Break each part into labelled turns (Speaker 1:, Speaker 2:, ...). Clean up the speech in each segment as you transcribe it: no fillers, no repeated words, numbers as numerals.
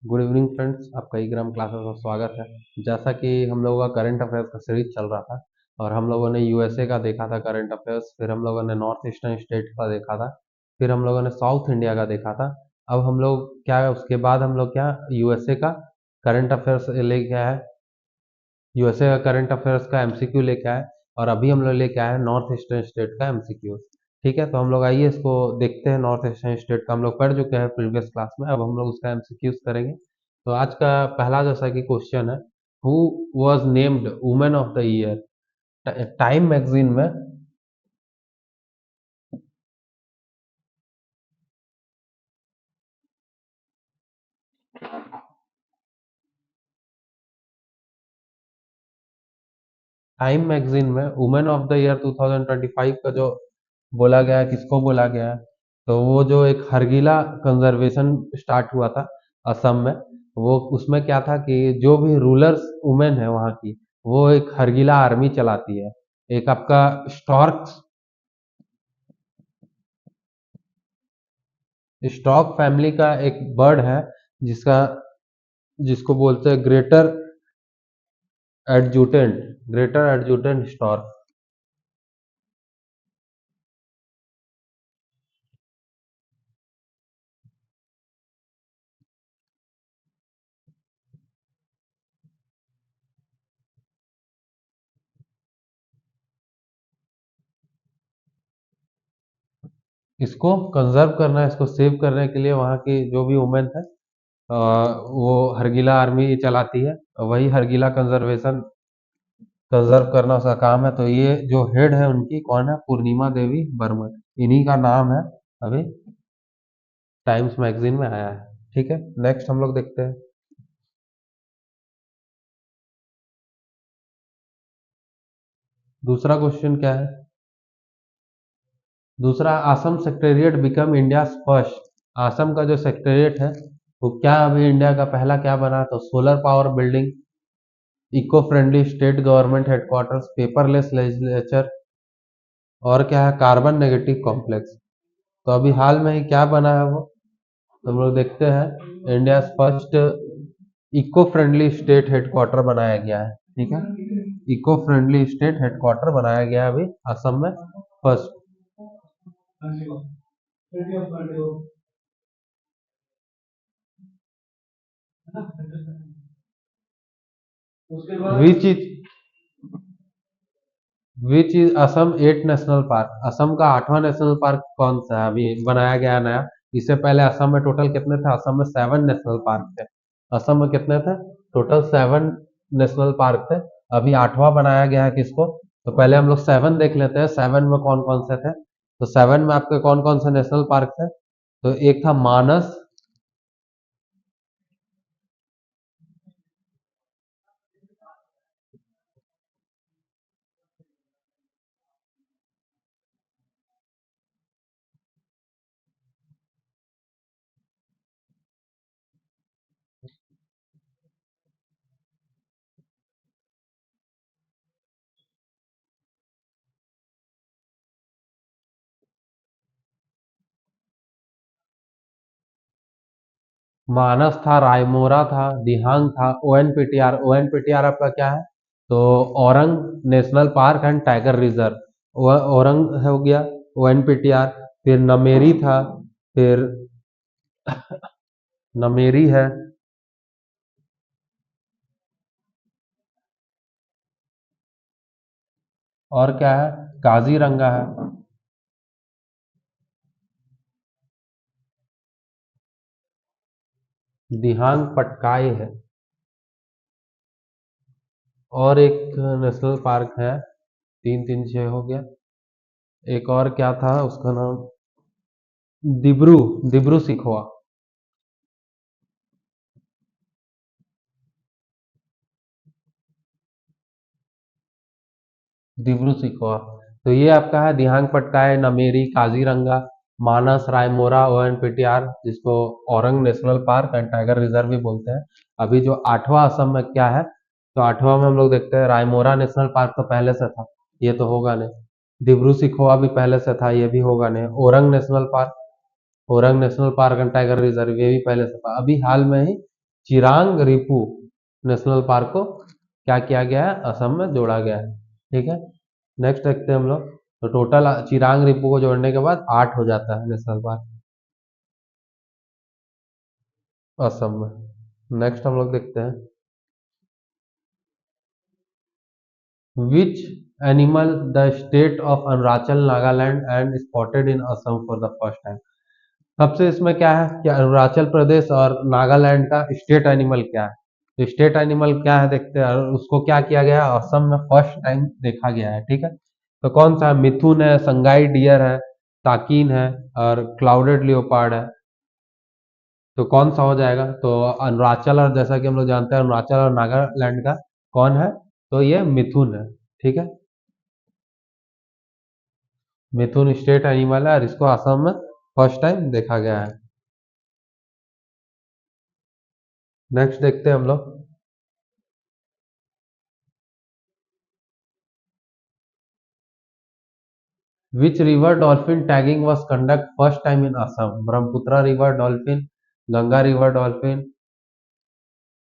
Speaker 1: Good evening friends, आपका ई ग्राम classes में स्वागत है। जैसा कि हम लोगों का करंट अफेयर्स का सीरीज चल रहा था और हम लोगों ने यूएसए का देखा था करंट अफेयर्स, फिर हम लोगों ने नॉर्थ ईस्टर्न स्टेट का देखा था, फिर हम लोगों ने साउथ इंडिया का देखा था। अब हम लोग क्या उसके बाद हम लोग क्या यूएसए का करंट अफेयर्स लेके आए, यूएसए का करंट अफेयर्स का एमसीक्यू लेके आए और अभी हम लोग लेके आए हैं नॉर्थ ईस्टर्न स्टेट का एमसीक्यू। ठीक है, तो हम लोग आइए इसको देखते हैं। नॉर्थ ईस्टर्न स्टेट का हम लोग पढ़ चुके हैं प्रीवियस क्लास में, अब हम लोग उसका एमसीक्यूज करेंगे। तो आज का पहला जैसा कि क्वेश्चन है, who was named women of the year. Time magazine में वुमेन ऑफ द ईयर 2025 का जो बोला गया है, किसको बोला गया है, तो वो जो एक हरगिला कंजर्वेशन स्टार्ट हुआ था असम में, वो उसमें क्या था कि जो भी रूलर्स वुमेन है वहाँ की, वो एक हरगिला आर्मी चलाती है। एक आपका स्टॉर्क स्टॉक फैमिली का एक बर्ड है जिसका जिसको बोलते हैं एडजुटेंट ग्रेटर एडजुटेंट स्टॉर्क। इसको कंजर्व करना है, इसको सेव करने के लिए वहाँ की जो भी वुमेन है, वो हरगिला आर्मी चलाती है। वही हरगिला कंजर्वेशन कंजर्व करना उसका काम है। तो ये जो हेड है उनकी कौन है, पूर्णिमा देवी बर्मन, इन्हीं का नाम है। अभी टाइम्स मैगजीन में आया है। ठीक है, नेक्स्ट हम लोग देखते हैं। दूसरा क्वेश्चन क्या है, दूसरा, Assam secretariat become India first. Assam का जो सेक्रेटेरिएट है वो क्या अभी इंडिया का पहला क्या बना, तो solar power building, eco friendly state government headquarters, paperless legislature, और क्या है, कार्बन नेगेटिव कॉम्प्लेक्स। तो अभी हाल में ही क्या बना है वो, तो हम लोग देखते हैं। India first eco friendly state headquarter बनाया गया है। ठीक है, इको फ्रेंडली स्टेट हेडक्वार्टर बनाया गया है अभी असम में first. Which is which is Assam eight national park. Assam का 8वां नेशनल पार्क कौन सा है, अभी बनाया गया नया। इससे पहले असम में टोटल कितने थे, असम में 7 नेशनल पार्क थे। असम में कितने थे, टोटल 7 नेशनल पार्क थे। अभी 8वां बनाया गया है किसको, तो पहले हम लोग 7 देख लेते हैं, 7 में कौन कौन से थे। तो 7 में आपके कौन कौन से नेशनल पार्क थे, तो एक था मानस। मानस था, रायमोरा था, दिहांग था, ओएनपीटीआर। ओएनपीटीआर आपका क्या है, तो Orang national park and tiger reserve, Orang हो गया ओएनपीटीआर। फिर नमेरी था, फिर नमेरी है, और क्या है, काजीरंगा है, दिहांग पटकाई है, और एक नेशनल पार्क है। 3 3 6 हो गया। एक और क्या था उसका नाम, दिब्रू दिब्रू सिखोआ। दिब्रू सिखोआ। तो ये आपका है दिहांग पटकाई, नमेरी, काजीरंगा, मानस, रायमोरा, ओएनपीटीआर, जिसको Orang national park and tiger reserve भी बोलते हैं। अभी जो 8वां असम में क्या है, तो 8वां में हम लोग देखते हैं, रायमोरा नेशनल पार्क तो पहले से था, ये तो होगा नहीं। दिब्रू सिखोआ भी पहले से था, ये भी होगा नहीं। Orang national park and tiger reserve, ये भी पहले से था। अभी हाल में ही चिरांग रिपू नेशनल पार्क को क्या किया गया है, असम में जोड़ा गया है। ठीक है, नेक्स्ट देखते हैं हम लोग। तो टोटल चिरांग रिपू को जोड़ने के बाद 8 हो जाता है नेशनल पार्क असम में। नेक्स्ट हम लोग देखते हैं, which animal the state of Arunachal Nagaland and spotted in Assam for the first time. सबसे इसमें क्या है कि अरुणाचल प्रदेश और नागालैंड का स्टेट एनिमल क्या है, तो स्टेट एनिमल क्या है देखते हैं, और उसको क्या किया गया है, असम में फर्स्ट टाइम देखा गया है। ठीक है, तो कौन सा है, मिथुन है, संगाई डियर है, ताकिन है, और क्लाउडेड लियोपार्ड है। तो कौन सा हो जाएगा, तो अरुणाचल, और जैसा कि हम लोग जानते हैं अरुणाचल और नागालैंड का कौन है, तो ये मिथुन है। ठीक है, मिथुन स्टेट एनिमल है और इसको असम में फर्स्ट टाइम देखा गया है। नेक्स्ट देखते हैं हम लोग, which river dolphin tagging was conduct first time in Assam, Brahmaputra river dolphin, Ganga river dolphin,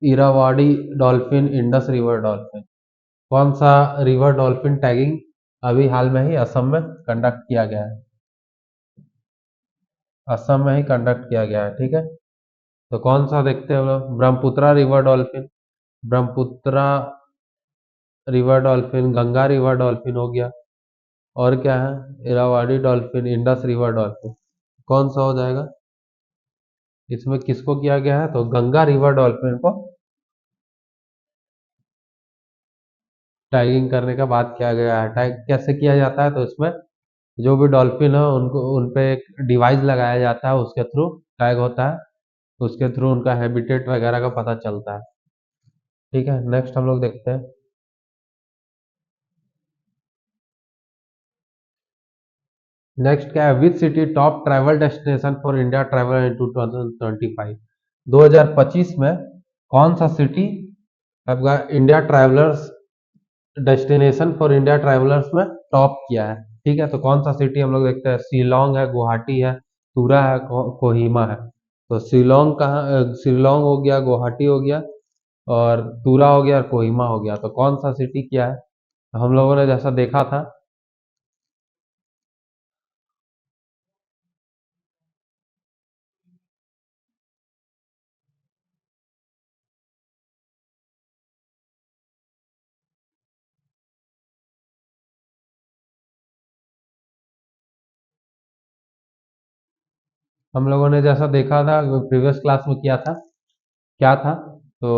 Speaker 1: Irrawaddy dolphin, Indus river dolphin. कौन सा रिवर डॉल्फिन टैगिंग अभी हाल में ही असम में कंडक्ट किया गया है, असम में ही कंडक्ट किया गया है। ठीक है, तो कौन सा देखते हैं हम लोग, Brahmaputra river dolphin, Brahmaputra river dolphin, Ganga river dolphin हो गया, और क्या है, Irrawaddy dolphin, Indus river dolphin. कौन सा हो जाएगा, इसमें किसको किया गया है, तो गंगा रिवर डॉल्फिन को टैगिंग करने का बात किया गया है। टैग कैसे किया जाता है, तो इसमें जो भी डॉल्फिन है उनको उन पे एक डिवाइस लगाया जाता है, उसके थ्रू टैग होता है, उसके थ्रू उनका हैबिटेट वगैरह का पता चलता है। ठीक है, नेक्स्ट हम लोग देखते हैं, नेक्स्ट क्या है, which city top travel destination for India travel in 2025। 2025 में कौन सा सिटी आपका India travellers destination for India travellers में टॉप किया है। ठीक है, तो कौन सा सिटी हम लोग देखते हैं, शिलोंग है, गुवाहाटी है, तुरा है, कोहिमा है। तो शिलोंग कहाँ, शिलोंग हो गया, गुवाहाटी हो गया, और तुरा हो गया, और कोहिमा हो गया। तो कौन सा सिटी क्या है, तो हम लोगों ने जैसा देखा था, हम लोगों ने जैसा देखा था प्रीवियस क्लास में किया था, क्या था, तो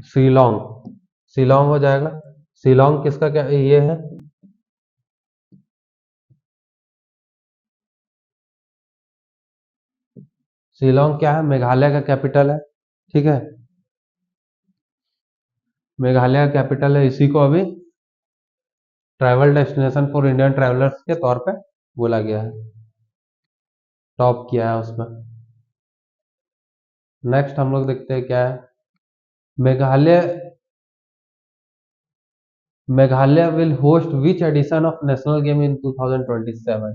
Speaker 1: शिलोंग, शिलोंग हो जाएगा। शिलोंग किसका क्या ये है, शिलोंग क्या है, मेघालय का कैपिटल है। ठीक है, मेघालय का कैपिटल है, इसी को अभी travel destination for Indian travellers के तौर पे बोला गया है, टॉप किया है उसमें। नेक्स्ट हम लोग देखते हैं क्या है, Meghalaya, Meghalaya will host which edition of national game in 2027।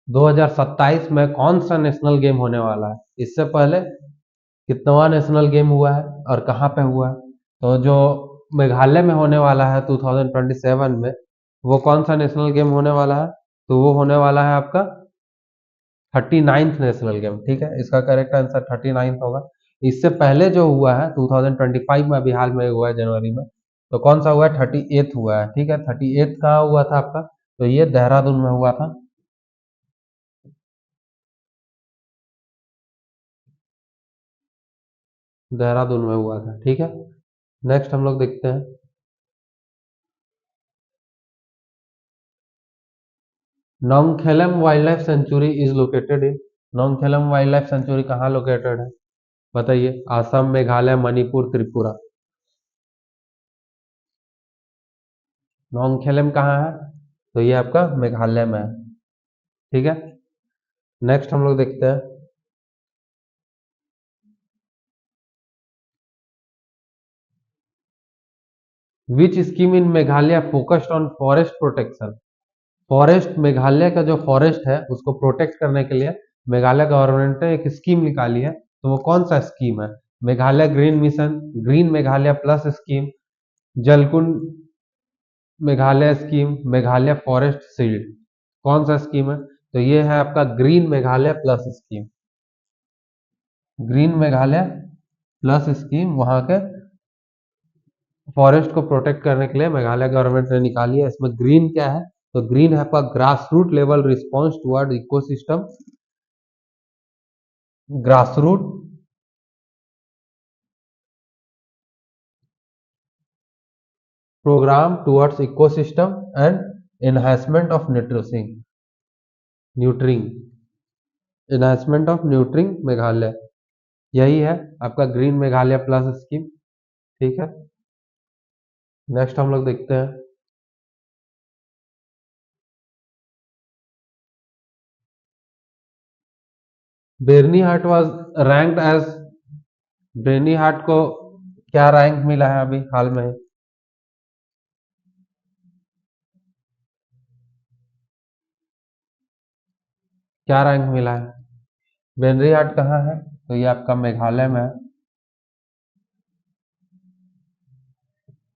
Speaker 1: 2027 में कौन सा नेशनल गेम होने वाला है, इससे पहले कितवा नेशनल गेम हुआ है और कहाँ पे हुआ है, तो जो मेघालय में होने वाला है 2027 में, वो कौन सा नेशनल गेम होने वाला है, तो वो होने वाला है आपका 39th नेशनल गेम। ठीक है, इसका करेक्ट आंसर 39th होगा। इससे पहले जो हुआ है 2025 में, अभी हाल में हुआ है जनवरी में, तो कौन सा हुआ है, 38th हुआ है। ठीक है, 38th कहाँ हुआ था आपका, तो ये देहरादून में हुआ था। देहरादून में हुआ था। ठीक है, नेक्स्ट हम लोग देखते हैं, Nongkhyllem wild life sanctuary is located in, Nongkhyllem wild life sanctuary कहाँ लोकेटेड है, बताइए, असम, मेघालय, मणिपुर, त्रिपुरा। नोंगखेलम कहाँ है, तो ये आपका मेघालय में है। ठीक है, नेक्स्ट हम लोग देखते हैं, विच scheme in Meghalaya focused on forest protection. Forest, Meghalaya का जो फॉरेस्ट है उसको प्रोटेक्ट करने के लिए मेघालय गवर्नमेंट ने एक स्कीम निकाली है, तो वो कौन सा स्कीम है, Meghalaya green mission, green Meghalaya plus scheme, Jalkund Meghalaya scheme, Meghalaya forest shield. कौन सा स्कीम है? तो ये है आपका green Meghalaya plus scheme. Green Meghalaya plus scheme वहां के फॉरेस्ट को प्रोटेक्ट करने के लिए मेघालय गवर्नमेंट ने निकाली है। इसमें ग्रीन क्या है? तो ग्रीन है आपका grass root level response toward ecosystem, grass root program towards ecosystem and enhancement of nurturing enhancement of nurturing Meghalaya. यही है आपका ग्रीन मेघालय प्लस स्कीम। ठीक है, नेक्स्ट हम लोग देखते हैं। बेरनी हाट वाज रैंक्ड एज, बेरनी हाट को क्या रैंक मिला है अभी हाल में? क्या रैंक मिला है? बेनरी हाट कहाँ है? तो ये आपका मेघालय में है।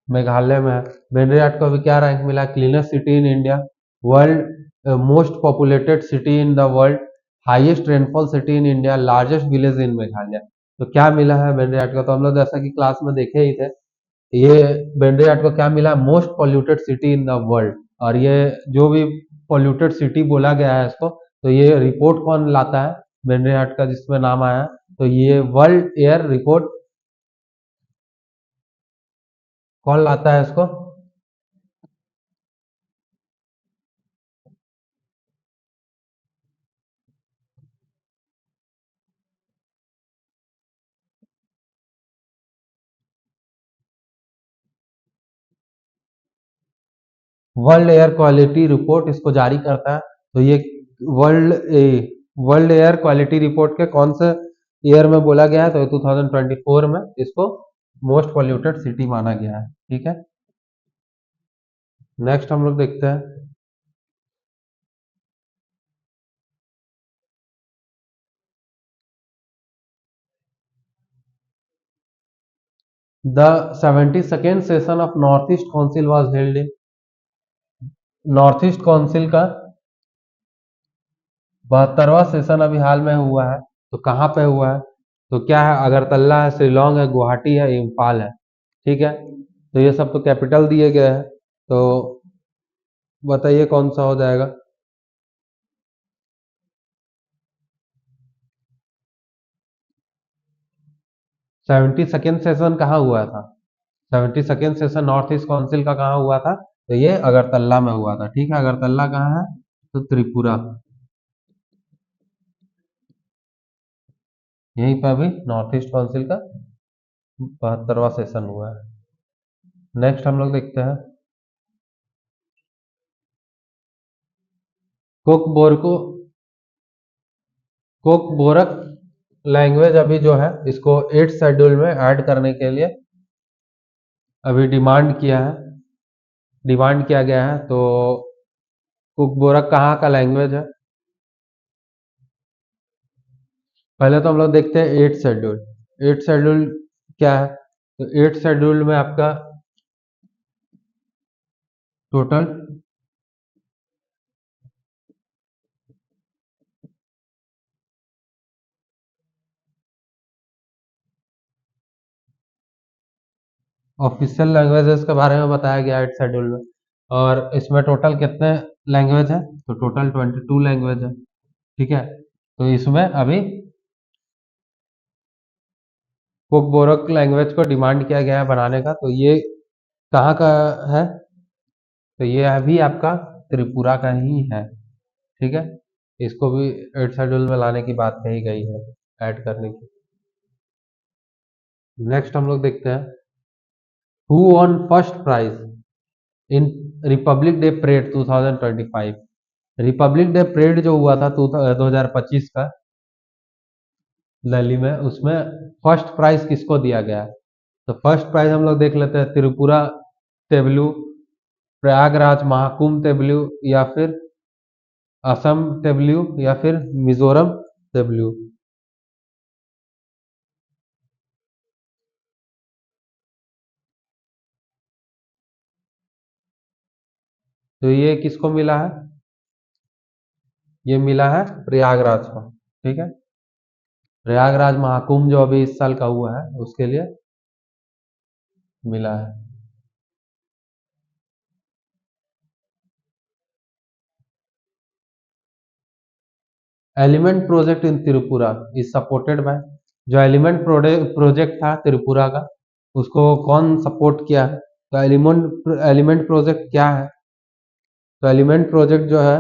Speaker 1: मेघालय में है। बेनरी हाट को अभी क्या रैंक मिला? Cleanest city in India, world most populated city in the world, highest rainfall city in India, largest village in Meghalaya. तो क्या मिला है बेनरी हाट को? तो हम लोग जैसा कि क्लास में देखे ही थे, ये बेनरी हाट को क्या मिला? Most polluted city in the world. और ये जो भी पॉल्यूटेड सिटी बोला गया है इसको, तो ये रिपोर्ट कौन लाता है बेनरी हाट का जिसमें नाम आया है? तो ये वर्ल्ड एयर रिपोर्ट कौन लाता है इसको? वर्ल्ड एयर क्वालिटी रिपोर्ट इसको जारी करता है। तो ये world world air quality report के कौन से ईयर में बोला गया है? तो 2024 में इसको मोस्ट पॉल्यूटेड सिटी माना गया है। ठीक है, नेक्स्ट हम लोग देखते हैं। The 72nd session of north east council was held in, north east council का 72वां सेशन अभी हाल में हुआ है। तो कहाँ पे हुआ है? तो क्या है? अगरतला है, शिलोंग है, गुवाहाटी है, इम्फाल है। ठीक है, तो ये सब तो कैपिटल दिए गए हैं। तो बताइए कौन सा हो जाएगा? 72nd सेशन कहाँ हुआ था? 72nd session north east council का कहाँ हुआ था? तो ये अगरतला में हुआ था। ठीक है, अगरतला कहाँ है? तो त्रिपुरा, यहीं पर अभी नॉर्थ ईस्ट काउंसिल का 72वां सेशन हुआ है। नेक्स्ट हम लोग देखते हैं। कोकबोर को कोकबोरक लैंग्वेज अभी जो है इसको 8th शेड्यूल में ऐड करने के लिए अभी डिमांड किया गया है। तो कोकबोरक कहाँ का लैंग्वेज है? पहले तो हम लोग देखते हैं 8th शेड्यूल। 8th शेड्यूल क्या है? तो 8th शेड्यूल में आपका टोटल ऑफिशियल लैंग्वेजेस के बारे में बताया गया है 8th शेड्यूल में। और इसमें टोटल कितने लैंग्वेज है? तो टोटल 22 लैंग्वेज है। ठीक है, तो इसमें अभी कोकबोरक लैंग्वेज को डिमांड किया गया है बनाने का। तो ये कहाँ का है? तो ये अभी आपका त्रिपुरा का ही है। ठीक है, इसको भी 8th शेड्यूल में लाने की बात कही गई है, ऐड करने की। नेक्स्ट हम लोग देखते हैं। Who won first prize in Republic Day parade 2025? Republic Day parade जो हुआ था 2025 का दिल्ली में, उसमें फर्स्ट प्राइज किसको दिया गया है? तो फर्स्ट प्राइज हम लोग देख लेते हैं। त्रिपुरा तेबलू, प्रयागराज महाकुंभ तेबलू, या फिर असम तेबलू, या फिर मिजोरम तेबलू। तो ये किसको मिला है? ये मिला है प्रयागराज को। ठीक है, प्रयागराज महाकुंभ जो अभी इस साल का हुआ है उसके लिए मिला है। Element project in Tripura is supported by, जो एलिमेंट प्रोजेक्ट था त्रिपुरा का, उसको कौन सपोर्ट किया है? तो एलिमेंट एलिमेंट प्रोजेक्ट क्या है? तो एलिमेंट प्रोजेक्ट जो है,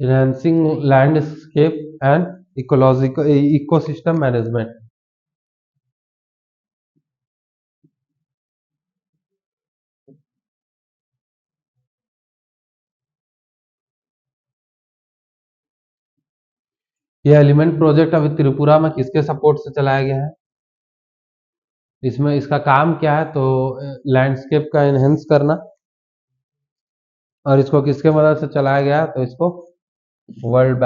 Speaker 1: enhancing landscape and ecological ecosystem management. ये एलिमेंट प्रोजेक्ट अभी त्रिपुरा में किसके सपोर्ट से चलाया गया है? इसमें इसका काम क्या है? तो लैंडस्केप का एनहेंस करना। और इसको किसके मदद से चलाया गया है? तो इसको वर्ल्ड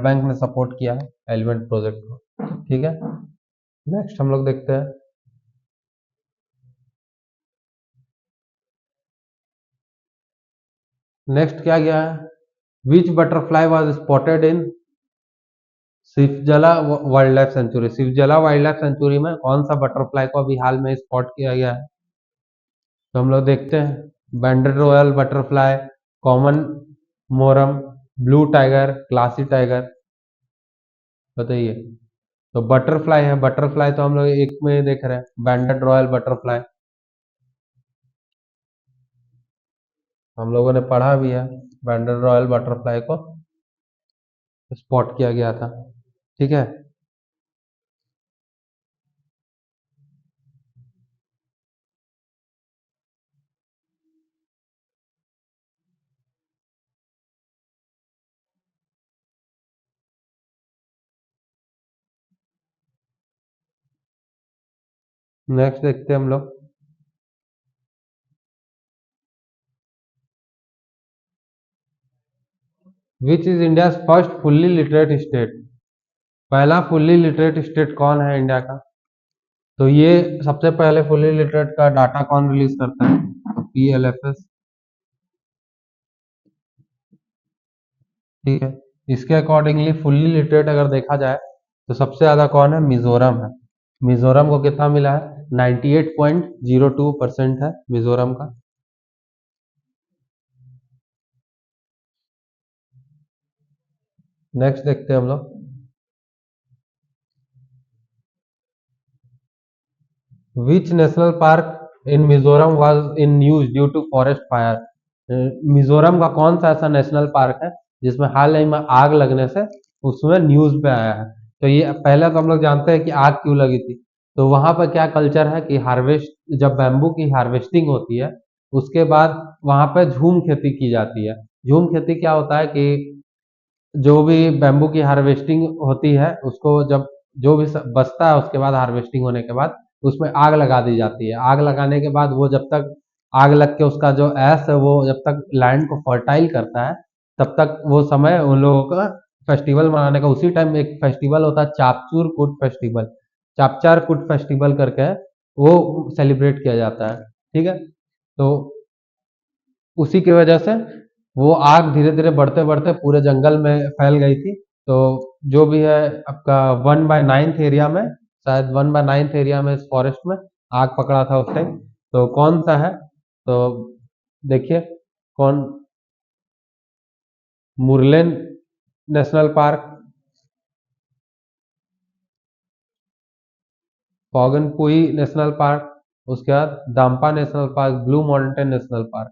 Speaker 1: बैंक ने सपोर्ट किया है एलिमेंट प्रोजेक्ट को। ठीक है, नेक्स्ट हम लोग देखते हैं। नेक्स्ट क्या गया है? Which butterfly was spotted in Sepahijala wild life sanctuary. Sepahijala wild life sanctuary में कौन सा बटरफ्लाई को अभी हाल में स्पॉट किया गया है? तो हम लोग देखते हैं, banded royal butterfly, common mormon, blue tiger, glassy tiger, बताइए। तो बटरफ्लाई है, बटरफ्लाई तो हम लोग एक में देख रहे हैं, बैंडेड रॉयल बटरफ्लाई हम लोगों ने पढ़ा भी है। बैंडेड रॉयल बटरफ्लाई को स्पॉट किया गया था। ठीक है, नेक्स्ट देखते हैं हम लोग। Which is India first fully literate state. पहला फुल्ली लिटरेट स्टेट कौन है इंडिया का? तो ये सबसे पहले फुल्ली लिटरेट का डाटा कौन रिलीज करता है? तो PLFS। ठीक है, इसके अकॉर्डिंगली फुल्ली लिटरेट अगर देखा जाए तो सबसे ज्यादा कौन है? मिजोरम है। मिजोरम को कितना मिला है? 98.02% है मिजोरम का। नेक्स्ट देखते हैं हम लोग। Which national park in Mizoram was in news due to forest fire. Mizoram का कौन सा ऐसा नेशनल पार्क है जिसमें हाल ही में आग लगने से उसमें न्यूज पे आया है? तो ये पहले तो हम लोग जानते हैं कि आग क्यों लगी थी। तो वहां पर क्या कल्चर है कि हार्वेस्ट, जब बैम्बू की हार्वेस्टिंग होती है उसके बाद वहां पे झूम खेती की जाती है। झूम खेती क्या होता है कि जो भी बैम्बू की हार्वेस्टिंग होती है उसको जब जो भी बचता है उसके बाद हार्वेस्टिंग होने के बाद उसमें आग लगा दी जाती है। आग लगाने के बाद वो जब तक आग लग के उसका जो ऐश है वो जब तक लैंड को फर्टाइल करता है तब तक वो समय उन लोगों का फेस्टिवल मनाने का। उसी टाइम एक फेस्टिवल होता है चापचूर कुट फेस्टिवल, चापचार कुट फेस्टिवल करके वो सेलिब्रेट किया जाता है। ठीक है, तो उसी की वजह से वो आग धीरे धीरे बढ़ते बढ़ते पूरे जंगल में फैल गई थी। तो जो भी है आपका 1/9 एरिया में, शायद 1/9 एरिया में इस फॉरेस्ट में आग पकड़ा था उस टाइम। तो कौन सा है? तो देखिए, कौन? Murlen national park, Phawngpui national park, उसके बाद Dampa national park, blue mountain national park.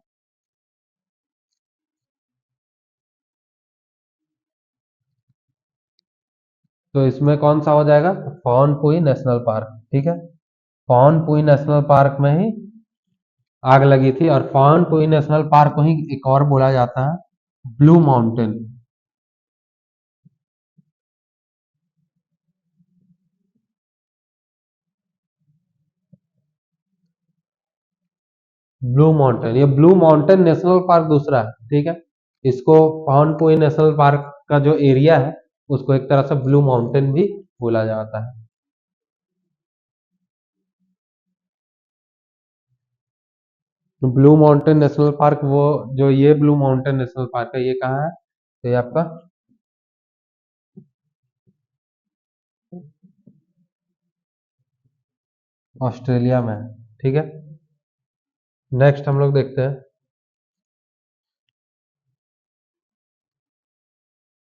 Speaker 1: तो इसमें कौन सा हो जाएगा, पवनपुई नेशनल पार्क, ठीक है। पवनपुई नेशनल पार्क में ही आग लगी थी, और पवनपुई नेशनल पार्क को ही एक और बोला जाता है ब्लू माउंटेन। ब्लू माउंटेन, ये ब्लू माउंटेन नेशनल पार्क दूसरा है, ठीक है। इसको पवनपुई नेशनल पार्क का जो एरिया है उसको एक तरह से ब्लू माउंटेन भी बोला जाता है। ब्लू माउंटेन नेशनल पार्क, वो जो ये ब्लू माउंटेन नेशनल पार्क है ये कहाँ है, तो ये आपका ऑस्ट्रेलिया में है, ठीक है। नेक्स्ट हम लोग देखते हैं,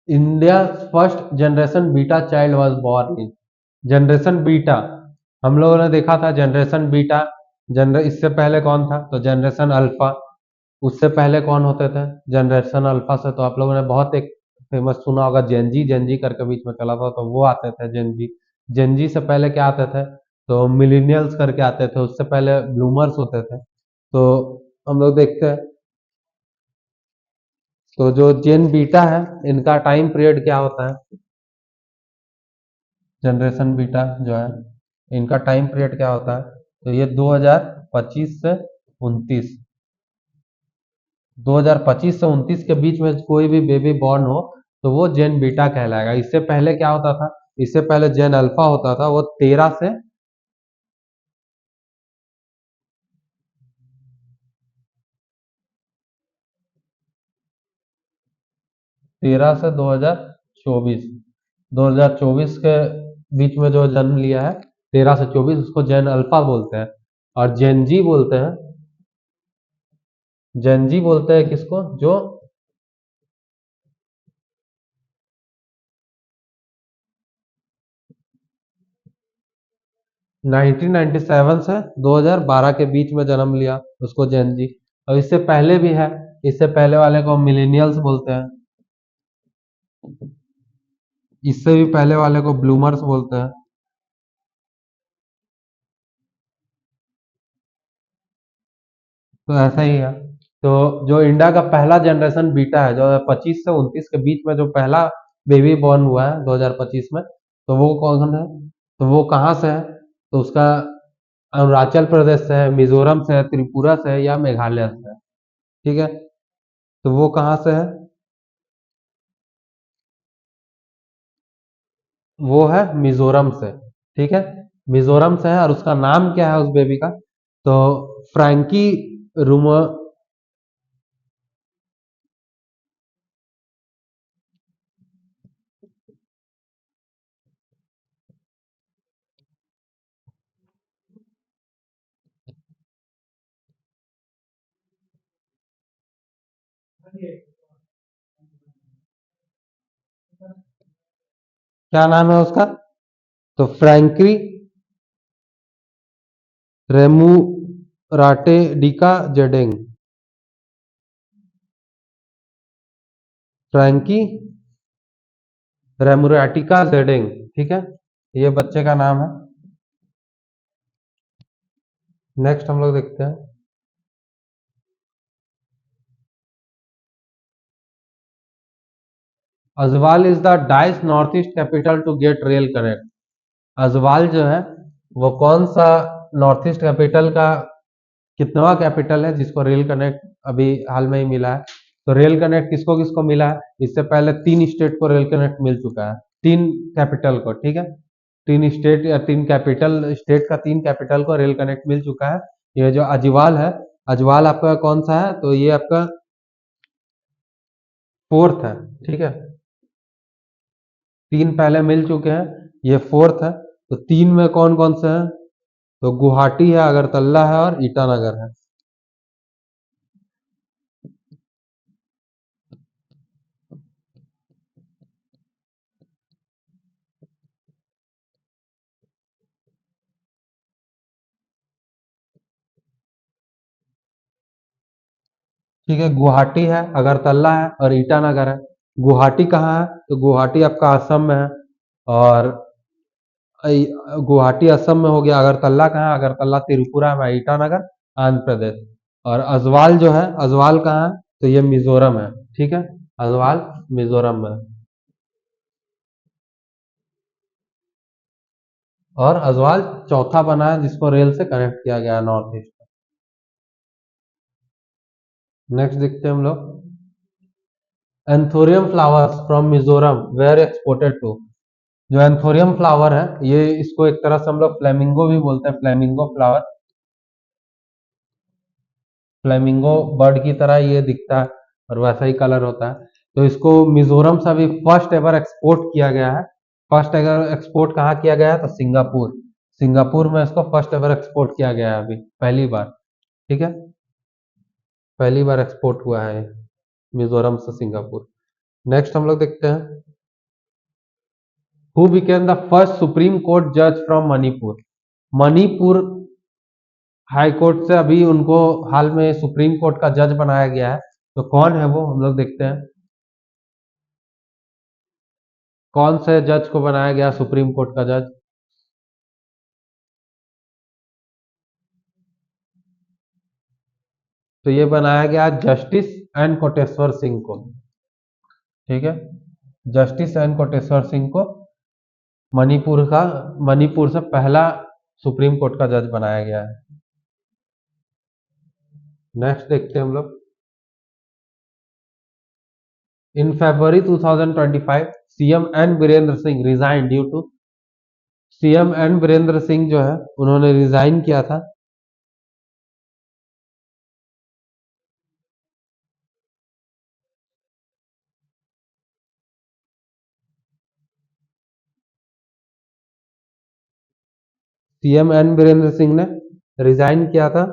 Speaker 1: India first generation beta child was born in. Generation beta, हम लोगों ने देखा था जनरेशन बीटा। इससे पहले कौन था, तो जनरेशन अल्फा। उससे पहले कौन होते थे, जनरेशन अल्फा से तो आप लोगों ने बहुत एक फेमस सुना होगा, जेनजी, जेनजी करके बीच में चला था, तो वो आते थे जेनजी। जेनजी से पहले क्या आते थे, तो मिलीनियल्स करके आते थे, उससे पहले ब्लूमर्स होते थे। तो हम लोग देखते हैं, तो जो जेन बीटा है इनका टाइम पीरियड क्या होता है, जनरेशन बीटा जो है इनका टाइम पीरियड क्या होता है, तो ये 2025 से 29, 2025 से 29 के बीच में कोई भी बेबी बॉर्न हो तो वो जेन बीटा कहलाएगा। इससे पहले क्या होता था, इससे पहले जेन अल्फा होता था, वो 13 से 2024, 2024 के बीच में जो जन्म लिया है 13 से 24, उसको जेन अल्फा बोलते हैं। और जेनजी बोलते हैं, जेनजी बोलते हैं किसको, जो 1997 से 2012 के बीच में जन्म लिया उसको जेनजी। और इससे पहले भी है, इससे पहले वाले को मिलेनियल्स बोलते हैं, इससे भी पहले वाले को ब्लूमर्स बोलते हैं। तो ऐसा ही है। तो जो इंडिया का पहला जनरेशन बीटा है, जो 25 से 29 के बीच में जो पहला बेबी बॉर्न हुआ है 2025 में, तो वो कौन है, तो वो कहाँ से है, तो उसका अरुणाचल प्रदेश से है, मिजोरम से है, त्रिपुरा से है, या मेघालय से है, ठीक है। तो वो कहाँ से है, वो है मिजोरम से, ठीक है। मिजोरम से है, और उसका नाम क्या है उस बेबी का, तो फ्रैंकी रूम। क्या नाम है उसका, तो फ्रैंकी रेमुराटे डिका जेडेंग, फ्रैंकी रेमुराटिका जेडेंग, ठीक है। ये बच्चे का नाम है। नेक्स्ट हम लोग देखते हैं, अजवाल इज द डाइस north east capital to get rail connect. Aizawl जो है वो कौन सा नॉर्थ ईस्ट कैपिटल का कितवा कैपिटल है जिसको रेल कनेक्ट अभी हाल में ही मिला है। तो रेल कनेक्ट किसको किसको मिला है, इससे पहले 3 स्टेट को रेल कनेक्ट मिल चुका है, 3 कैपिटल को, ठीक है। 3 स्टेट या 3 कैपिटल, स्टेट का 3 कैपिटल को रेल कनेक्ट मिल चुका है। ये जो अजवाल है, अजवाल आपका कौन सा है, तो ये आपका फोर्थ है, ठीक है। 3 पहले मिल चुके हैं, ये फोर्थ है। तो 3 में कौन कौन से हैं, तो गुवाहाटी है, अगरतला है, और ईटानगर है। ठीक है, गुवाहाटी है, अगरतला है, और ईटानगर है। गुवाहाटी कहाँ है, तो गुवाहाटी आपका असम में है। और गुवाहाटी असम में हो गया, अगरतला कहाँ है, अगरतला त्रिपुरा में, ईटानगर आंध्र प्रदेश। और अजवाल जो है, अजवाल कहाँ है, तो ये मिजोरम है। ठीक है, अजवाल मिजोरम में। और अजवाल चौथा बना है जिसको रेल से कनेक्ट किया गया है नॉर्थ ईस्ट। नेक्स्ट देखते हैं हम लोग, anthurium flowers from Mizoram were exported to. जो एंथोरियम फ्लावर है, ये इसको एक तरह से हम लोग फ्लेमिंगो भी बोलते हैं, फ्लेमिंगो फ्लावर। फ्लेमिंगो बर्ड की तरह ये दिखता है और वैसा ही कलर होता है। तो इसको मिजोरम से अभी फर्स्ट एवर एक्सपोर्ट किया गया है। फर्स्ट एवर एक्सपोर्ट कहाँ किया गया है, तो सिंगापुर। सिंगापुर में इसको फर्स्ट एवर एक्सपोर्ट किया गया है, अभी पहली बार। ठीक है, पहली बार एक्सपोर्ट हुआ है मिजोरम से सिंगापुर। नेक्स्ट हम लोग देखते हैं, who became the first supreme court जज from Manipur. Manipur high court से अभी उनको हाल में सुप्रीम कोर्ट का जज बनाया गया है। तो कौन है वो, हम लोग देखते हैं, कौन से जज को बनाया गया सुप्रीम कोर्ट का जज। तो ये बनाया गया जस्टिस एन कोटेश्वर सिंह को। ठीक है, जस्टिस एन कोटेश्वर सिंह को मणिपुर का, मणिपुर से पहला सुप्रीम कोर्ट का जज बनाया गया है। नेक्स्ट देखते हैं हम लोग, in February 2025 CM N Birendra Singh resign due to. CM N Birendra Singh जो है उन्होंने रिजाइन किया था। सीएम एन बीरेंद्र सिंह ने रिजाइन किया था।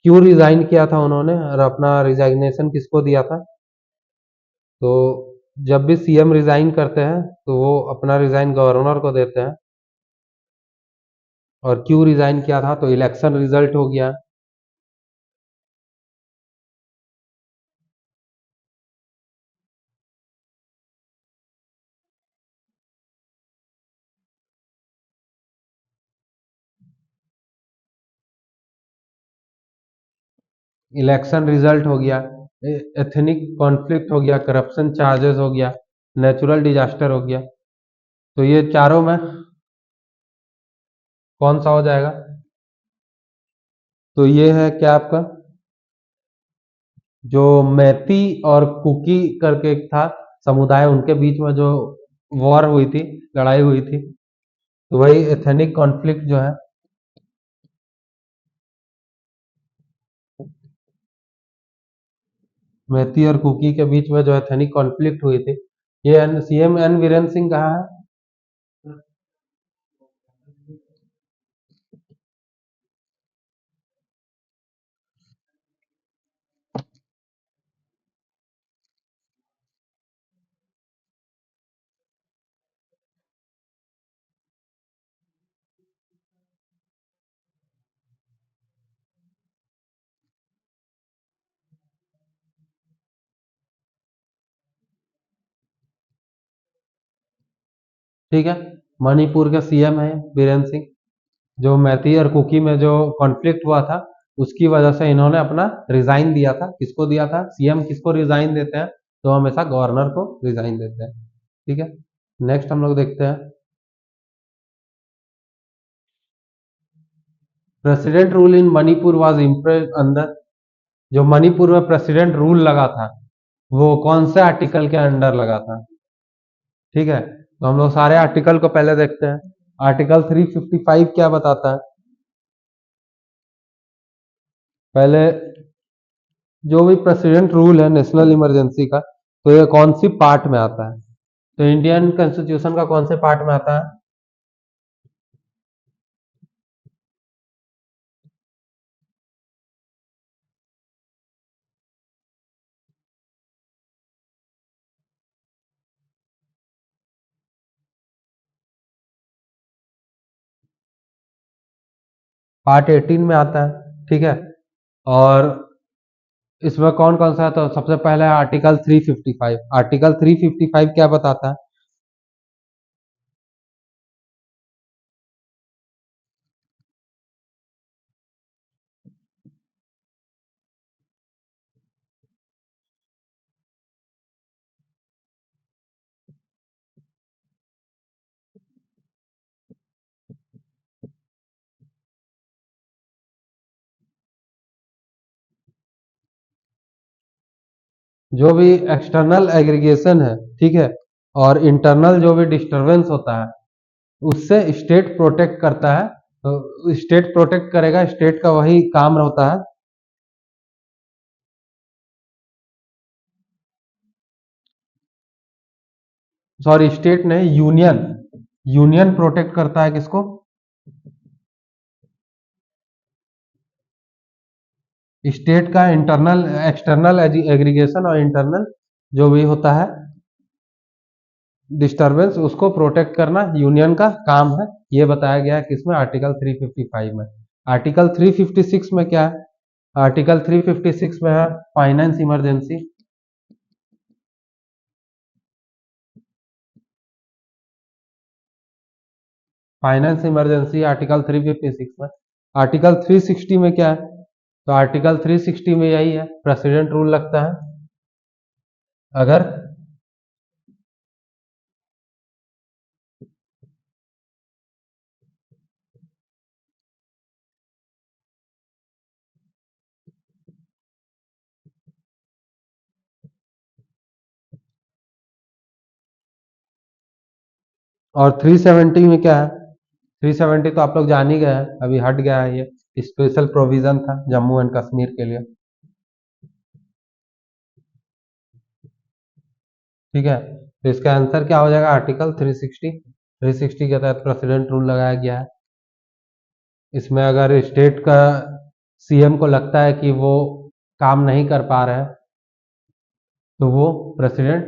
Speaker 1: क्यों रिजाइन किया था उन्होंने, और अपना रिजाइनेशन किसको दिया था। तो जब भी सीएम रिजाइन करते हैं तो वो अपना रिजाइन गवर्नर को देते हैं। और क्यों रिजाइन किया था, तो इलेक्शन रिजल्ट हो गया। इलेक्शन रिजल्ट हो गया, एथनिक कॉन्फ्लिक्ट हो गया, करप्शन चार्जेस हो गया, नेचुरल डिजास्टर हो गया। तो ये चारों में कौन सा हो जाएगा, तो ये है क्या आपका, जो मैती और कुकी करके एक था समुदाय, उनके बीच में जो वॉर हुई थी, लड़ाई हुई थी, तो वही एथनिक कॉन्फ्लिक्ट जो है, मैती और कुकी के बीच में जो एथनिक कॉन्फ्लिक्ट हुई थी, ये सीएम एन वीरेंद्र सिंह कहाँ है। ठीक है, मणिपुर का सीएम है बीरेंद्र सिंह। जो मैती और कुकी में जो कॉन्फ्लिक्ट हुआ था, उसकी वजह से इन्होंने अपना रिजाइन दिया था। किसको दिया था, सीएम किसको रिजाइन देते हैं, तो हमेशा गवर्नर को रिजाइन देते हैं। ठीक है, नेक्स्ट हम लोग देखते हैं, president rule in Manipur was impress under. जो मणिपुर में प्रेसिडेंट रूल लगा था, वो कौन से आर्टिकल के अंडर लगा था। ठीक है, तो हम लोग सारे आर्टिकल को पहले देखते हैं। आर्टिकल 355 क्या बताता है, पहले जो भी प्रेसिडेंट रूल है नेशनल इमरजेंसी का, तो ये कौन सी पार्ट में आता है, तो इंडियन कॉन्स्टिट्यूशन का कौन से पार्ट में आता है। पार्ट 18 में आता है। ठीक है, और इसमें कौन कौन सा है, तो सबसे पहले आर्टिकल 355। आर्टिकल 355 क्या बताता है, जो भी एक्सटर्नल एग्रीगेशन है, ठीक है, और इंटरनल जो भी डिस्टरबेंस होता है उससे स्टेट प्रोटेक्ट करता है। तो स्टेट प्रोटेक्ट करेगा, स्टेट का वही काम होता है। सॉरी, स्टेट नहीं, यूनियन। यूनियन प्रोटेक्ट करता है किसको? स्टेट का इंटरनल एक्सटर्नल एग्रीगेशन और इंटरनल जो भी होता है डिस्टरबेंस, उसको प्रोटेक्ट करना यूनियन का काम है। ये बताया गया है किसमें? आर्टिकल 355 में। आर्टिकल 356 में क्या है? आर्टिकल 356 में है finance emergency. Finance emergency article 356 में। आर्टिकल 360 में क्या है? तो आर्टिकल 360 में यही है, प्रेसिडेंट रूल लगता है अगर। और 370 में क्या है? 370 तो आप लोग जान ही गए हैं, अभी हट गया है ये। स्पेशल प्रोविजन था जम्मू एंड कश्मीर के लिए, ठीक है। तो इसका आंसर क्या हो जाएगा? आर्टिकल 360। 360 के तहत प्रेसिडेंट रूल लगाया गया है। इसमें अगर स्टेट का सीएम को लगता है कि वो काम नहीं कर पा रहे हैं तो वो प्रेसिडेंट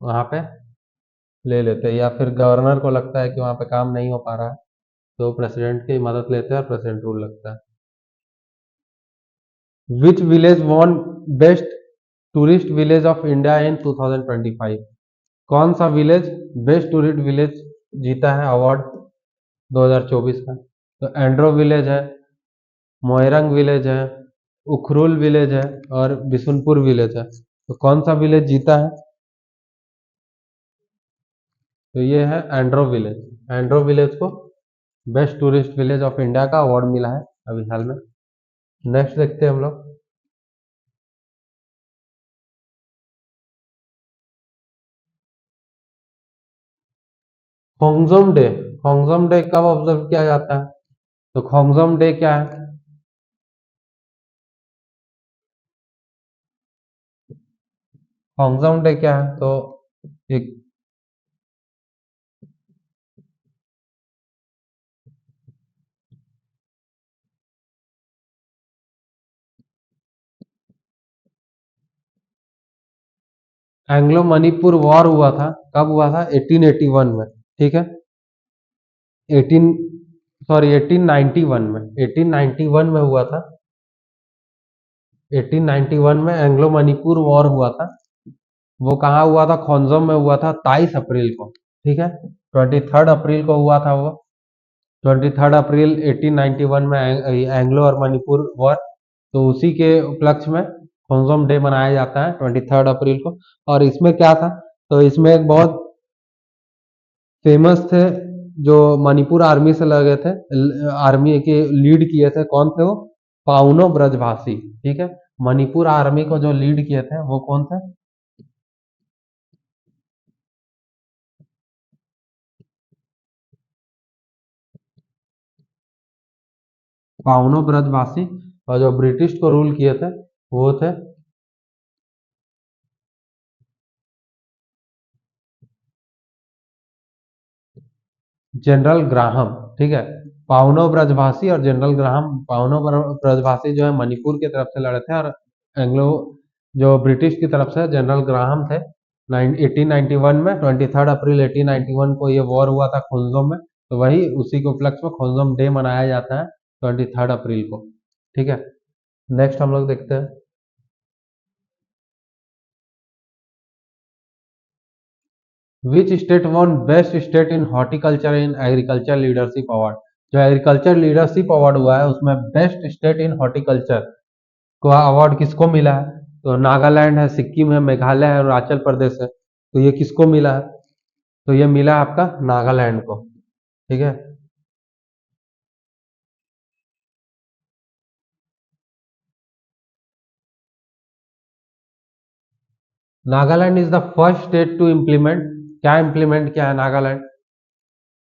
Speaker 1: वहां पे ले लेते हैं, या फिर गवर्नर को लगता है कि वहां पे काम नहीं हो पा रहा है तो प्रेसिडेंट की मदद लेते हैं और प्रेसिडेंट रूल लगता है। Which village won best tourist village of India in 2025? कौन सा विलेज बेस्ट टूरिस्ट विलेज जीता है अवार्ड 2024 का? तो एंड्रो विलेज है, मोइरंग विलेज है, उखरुल विलेज है और बिशुनपुर विलेज है। तो कौन सा विलेज जीता है? तो ये है एंड्रो विलेज। एंड्रो विलेज को best tourist village of India का अवार्ड मिला है अभी हाल में। नेक्स्ट देखते हैं हम लोग। खोंगजोम डे। खोंगजोम डे कब ऑब्जर्व किया जाता है? तो खोंगजोम डे क्या है? खोंगजोम डे क्या है? तो एक एंग्लो मणिपुर वॉर हुआ था, कब हुआ था? 1881 में, ठीक है। 18 सॉरी 1891 में, 1891 में हुआ था। 1891 में एंग्लो मणिपुर वॉर हुआ था। वो कहाँ हुआ था? खोंजोम में हुआ था, 23 अप्रैल को, ठीक है। 23 अप्रैल को हुआ था वो। 23 अप्रैल 1891 में एंग्लो और मणिपुर वॉर। तो उसी के उपलक्ष्य में खोंजोम डे मनाया जाता है 23 अप्रैल को। और इसमें क्या था? तो इसमें एक बहुत फेमस थे जो मणिपुर आर्मी से लगे थे, आर्मी के लीड किए थे, कौन थे वो? पाउनो ब्रजभाषी, ठीक है। मणिपुर आर्मी को जो लीड किए थे वो कौन थे? पाउनो ब्रजभाषी। और जो ब्रिटिश को रूल किए थे वो थे जनरल ग्राहम, ठीक है। पाउनो ब्रजभाषी और जनरल ग्राहम। पाउनो ब्रजभाषी जो है मणिपुर की तरफ से लड़े थे, और एंग्लो जो ब्रिटिश की तरफ से जनरल ग्राहम थे। 1891 में 23 अप्रैल 1891 को ये वॉर हुआ था खुंजोम में। तो वही उसी के उपलक्ष्य में खुंजोम डे मनाया जाता है 23 अप्रैल को, ठीक है। नेक्स्ट हम लोग देखते हैं। Which state won best state in horticulture in agriculture leadership award? जो एग्रीकल्चर लीडरशिप अवार्ड हुआ है उसमें बेस्ट स्टेट इन हॉर्टिकल्चर को अवार्ड किसको मिला है? तो नागालैंड है, सिक्किम है, मेघालय है, अरुणाचल प्रदेश है। तो ये किसको मिला है? तो ये मिला आपका नागालैंड को, ठीक है। Nagaland is the first state to implement, क्या इम्प्लीमेंट किया है नागालैंड?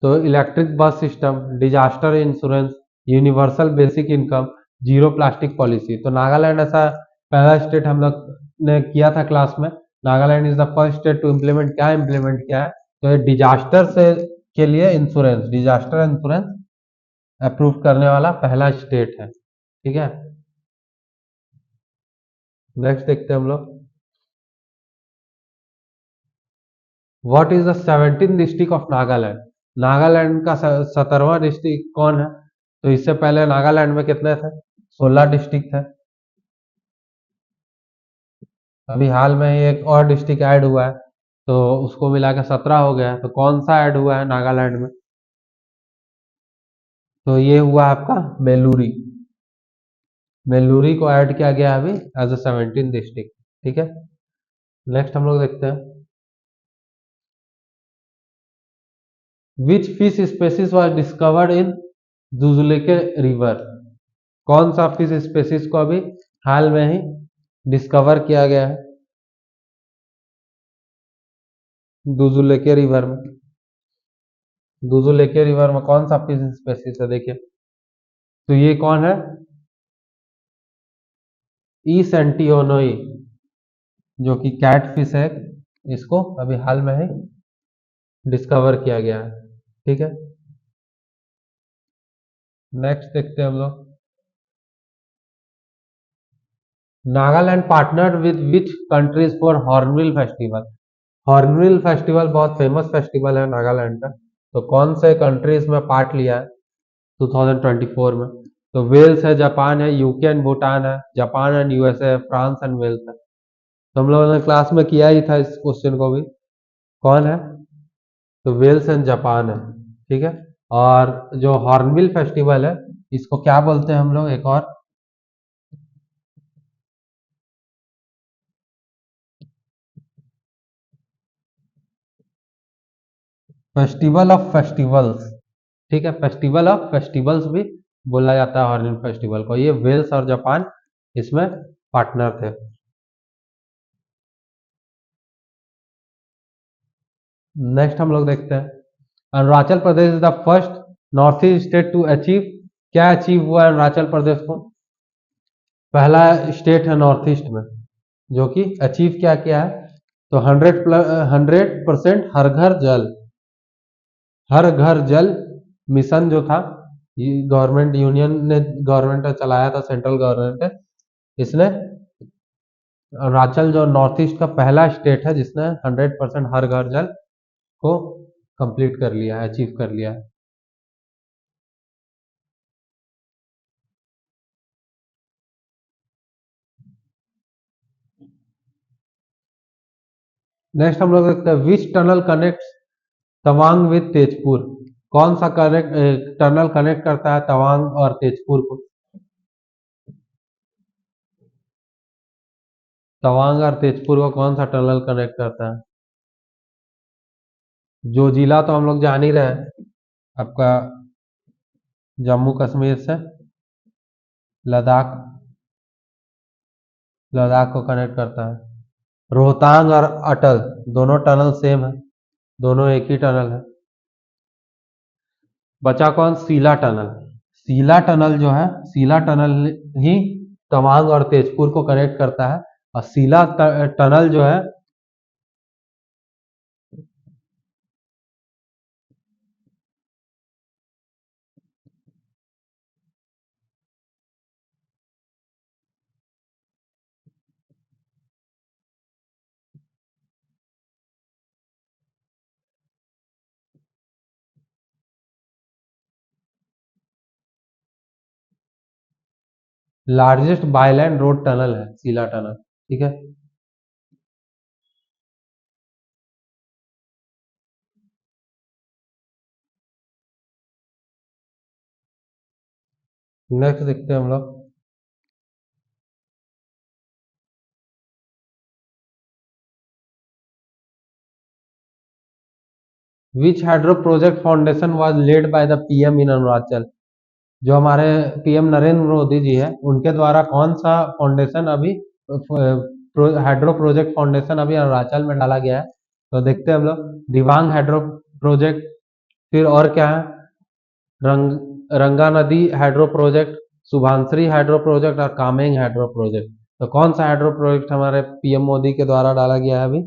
Speaker 1: तो electric bus system, disaster insurance, universal basic income, zero plastic policy. तो नागालैंड ऐसा पहला स्टेट हम लोग ने किया था क्लास में। Nagaland is the first state to implement, क्या इम्प्लीमेंट किया है? तो ये डिजास्टर से के लिए इंश्योरेंस, डिजास्टर इंश्योरेंस अप्रूव करने वाला पहला स्टेट है। ठीक है, नेक्स्ट देखते हैं हम लोग। What is the 17th district of Nagaland? Nagaland का 17वां डिस्ट्रिक्ट कौन है? तो इससे पहले नागालैंड में कितने थे? 16 डिस्ट्रिक्ट थे। अभी हाल में ही एक और डिस्ट्रिक्ट ऐड हुआ है, तो उसको मिला के 17 हो गया है। तो कौन सा ऐड हुआ है नागालैंड में? तो ये हुआ आपका मेलूरी। मेलूरी को ऐड किया गया अभी एज अ 17 डिस्ट्रिक्ट। ठीक है, नेक्स्ट हम लोग देखते हैं। Which fish species was discovered in Dzuleke river? कौन सा फिश स्पेसीज को अभी हाल में ही डिस्कवर किया गया है दुजुलेके रिवर में? दुजुलेके रिवर में कौन सा फिश स्पेसीज है देखिए। तो ये कौन है? ई सेंटियोनोई, जो कि कैट फिश है। इसको अभी हाल में ही डिस्कवर किया गया है। ठीक है, नेक्स्ट देखते हैं हम लोग। Nagaland partner with which countries for hornbill festival? Hornbill festival बहुत फेमस फेस्टिवल है नागालैंड का। तो कौन से कंट्रीज में पार्ट लिया है 2024 में? तो वेल्स है, जापान है, यूके एंड भूटान है, Japan and USA, France and Wales है। तो हम लोगों ने क्लास में किया ही था इस क्वेश्चन को भी। कौन है? तो वेल्स एंड जापान है। ठीक है, और जो हॉर्नबिल फेस्टिवल है, इसको क्या बोलते हैं हम लोग एक और? Festival of festivals. ठीक है, फेस्टिवल ऑफ फेस्टिवल्स भी बोला जाता है हॉर्नबिल फेस्टिवल को। ये वेल्स और जापान इसमें पार्टनर थे। नेक्स्ट हम लोग देखते हैं। Arunachal Pradesh is the first north east state to achieve, क्या अचीव हुआ है अरुणाचल प्रदेश को? पहला स्टेट है नॉर्थ ईस्ट में जो कि अचीव क्या किया है? तो 100% हर घर जल, हर घर जल मिशन जो था, गवर्नमेंट यूनियन ने, गवर्नमेंट ने चलाया था, सेंट्रल गवर्नमेंट ने। इसने अरुणाचल जो नॉर्थ ईस्ट का पहला स्टेट है जिसने 100% हर घर जल को कंप्लीट कर लिया है, अचीव कर लिया है। नेक्स्ट हम लोग देखते हैं। Which tunnel connect Tawang with Tezpur? कौन सा कनेक्ट टनल कनेक्ट करता है तवांग और तेजपुर को? तवांग और तेजपुर को कौन सा टनल कनेक्ट करता है? जो जिला तो हम लोग जान ही रहे हैं, आपका जम्मू कश्मीर से लद्दाख, लद्दाख को कनेक्ट करता है। रोहतांग और अटल दोनों टनल सेम है, दोनों एक ही टनल है। बचा कौन? सीला टनल। सीला टनल जो है, सीला टनल ही तवांग और तेजपुर को कनेक्ट करता है। और सीला टनल जो है, लार्जेस्ट बायलैंड रोड टनल है सीला टनल। ठीक है, नेक्स्ट देखते हैं हम लोग। Which hydro project foundation was laid by the PM in Arunachal? जो हमारे पीएम नरेंद्र मोदी जी है, उनके द्वारा कौन सा फाउंडेशन अभी हाइड्रो प्रोजेक्ट फाउंडेशन अभी अरुणाचल में डाला गया है। तो देखते हैं हम लोग दिबांग हाइड्रो प्रोजेक्ट, फिर और क्या है, रंगा नदी hydro project, Subansiri hydro project और कामेंग हाइड्रो प्रोजेक्ट। तो कौन सा हाइड्रो प्रोजेक्ट हमारे पीएम मोदी के द्वारा डाला गया है अभी?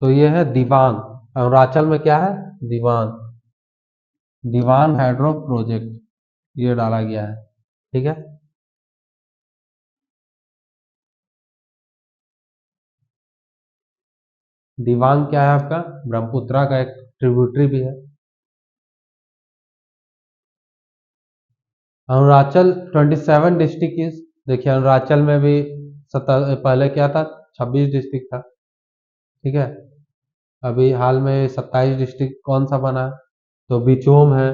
Speaker 1: तो ये है दिबांग। अरुणाचल में क्या है? दिबांग, दिबांग हाइड्रो प्रोजेक्ट ये डाला गया है। ठीक है। दिबांग क्या है आपका? ब्रह्मपुत्रा का एक ट्रिब्यूटरी भी है। अरुणाचल 27 डिस्ट्रिक्ट इज, देखिए अरुणाचल में भी पहले क्या था, 26 डिस्ट्रिक्ट था। ठीक है। अभी हाल में 27 डिस्ट्रिक्ट कौन सा बना है? तो बिचोम है,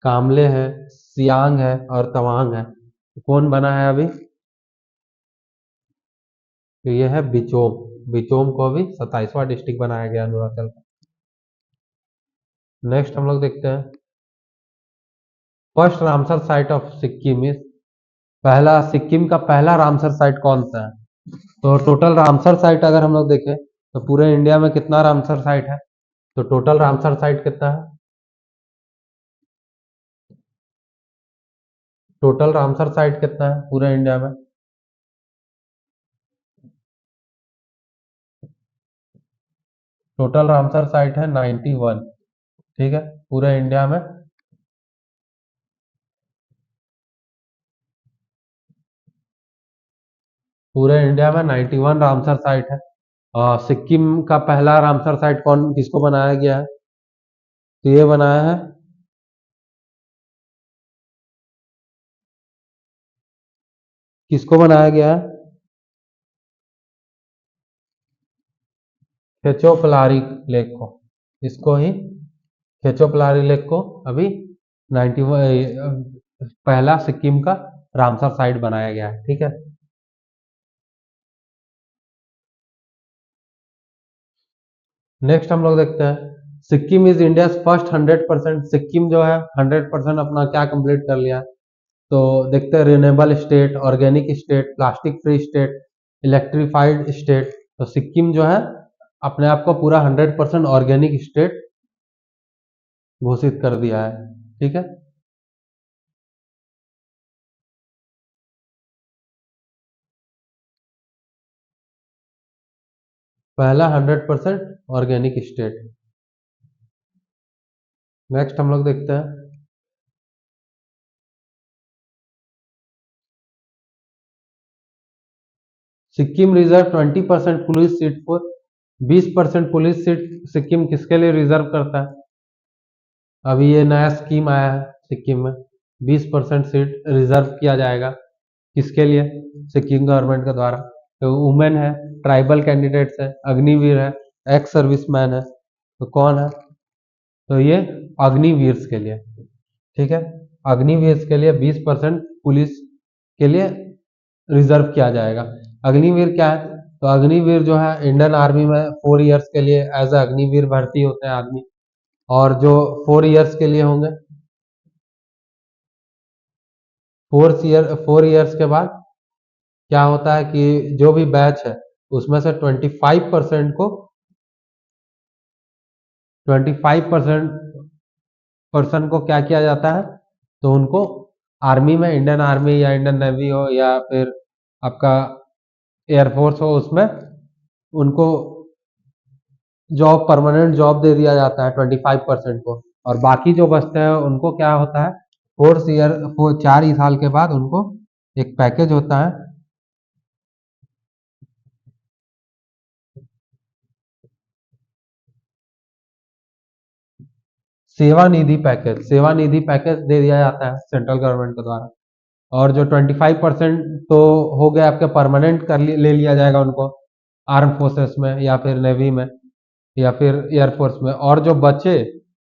Speaker 1: कामले है, सियांग है और तवांग है। तो कौन बना है अभी? तो ये है बिचोम। बिचोम को अभी 27वां डिस्ट्रिक्ट बनाया गया अरुणाचल का। नेक्स्ट हम लोग देखते हैं first Ramsar site of Sikkim is, पहला सिक्किम का पहला रामसर साइट कौन सा है? तो टोटल रामसर साइट अगर हम लोग देखें तो पूरे इंडिया में कितना रामसर साइट है? तो टोटल रामसर साइट कितना है? टोटल रामसर साइट कितना है पूरे इंडिया में? टोटल रामसर साइट है 91। ठीक है, पूरे इंडिया में। पूरे इंडिया में 91 रामसर साइट है। सिक्किम का पहला रामसर साइट कौन किसको बनाया गया है? तो ये बनाया है, किसको बनाया गया है? खेचोपलारी लेक को, इसको ही खेचोपलारी लेक को अभी 91 पहला सिक्किम का रामसर साइट बनाया गया है। ठीक है। नेक्स्ट हम लोग देखते हैं Sikkim is India first 100%, Sikkim जो है 100% अपना क्या कंप्लीट कर लिया? तो देखते हैं renewable state, organic state, plastic free state, electrified state. तो सिक्किम जो है अपने आप को पूरा 100% ऑर्गेनिक स्टेट घोषित कर दिया है। ठीक है। पहला 100% ऑर्गेनिक स्टेट। नेक्स्ट हम लोग देखते हैं Sikkim reserve 20% police seat for, 20% police seat Sikkim किसके लिए रिजर्व करता है? अभी ये नया स्कीम आया है सिक्किम में, 20% सीट रिजर्व किया जाएगा। किसके लिए? सिक्किम गवर्नमेंट के द्वारा। तो वुमेन है, ट्राइबल कैंडिडेट्स है, अग्निवीर है, एक्स सर्विसमैन है। तो कौन है? तो ये अग्निवीर के लिए। ठीक है। अग्निवीर के लिए 20% पुलिस के लिए रिजर्व किया जाएगा। अग्निवीर क्या है? तो अग्निवीर जो है इंडियन आर्मी में 4 इयर्स के लिए एज ए अग्निवीर भर्ती होते हैं आदमी। और जो 4 इयर्स के लिए होंगे, 4 इयर्स के बाद क्या होता है कि जो भी बैच है उसमें से 25% को, 25% पर्सन को क्या किया जाता है? तो उनको आर्मी में, इंडियन आर्मी या इंडियन नेवी हो या फिर आपका एयरफोर्स हो, उसमें उनको जॉब, परमानेंट जॉब दे दिया जाता है 25% को। और बाकी जो बचते हैं उनको क्या होता है, 4 ईयर, 4 ही साल के बाद उनको एक पैकेज होता है, सेवा निधि पैकेज दे दिया जाता है सेंट्रल गवर्नमेंट के द्वारा। और जो 25% तो हो गया आपके परमानेंट ले लिया जाएगा उनको आर्म फोर्सेस में या फिर नेवी में या फिर एयरफोर्स में। और जो बचे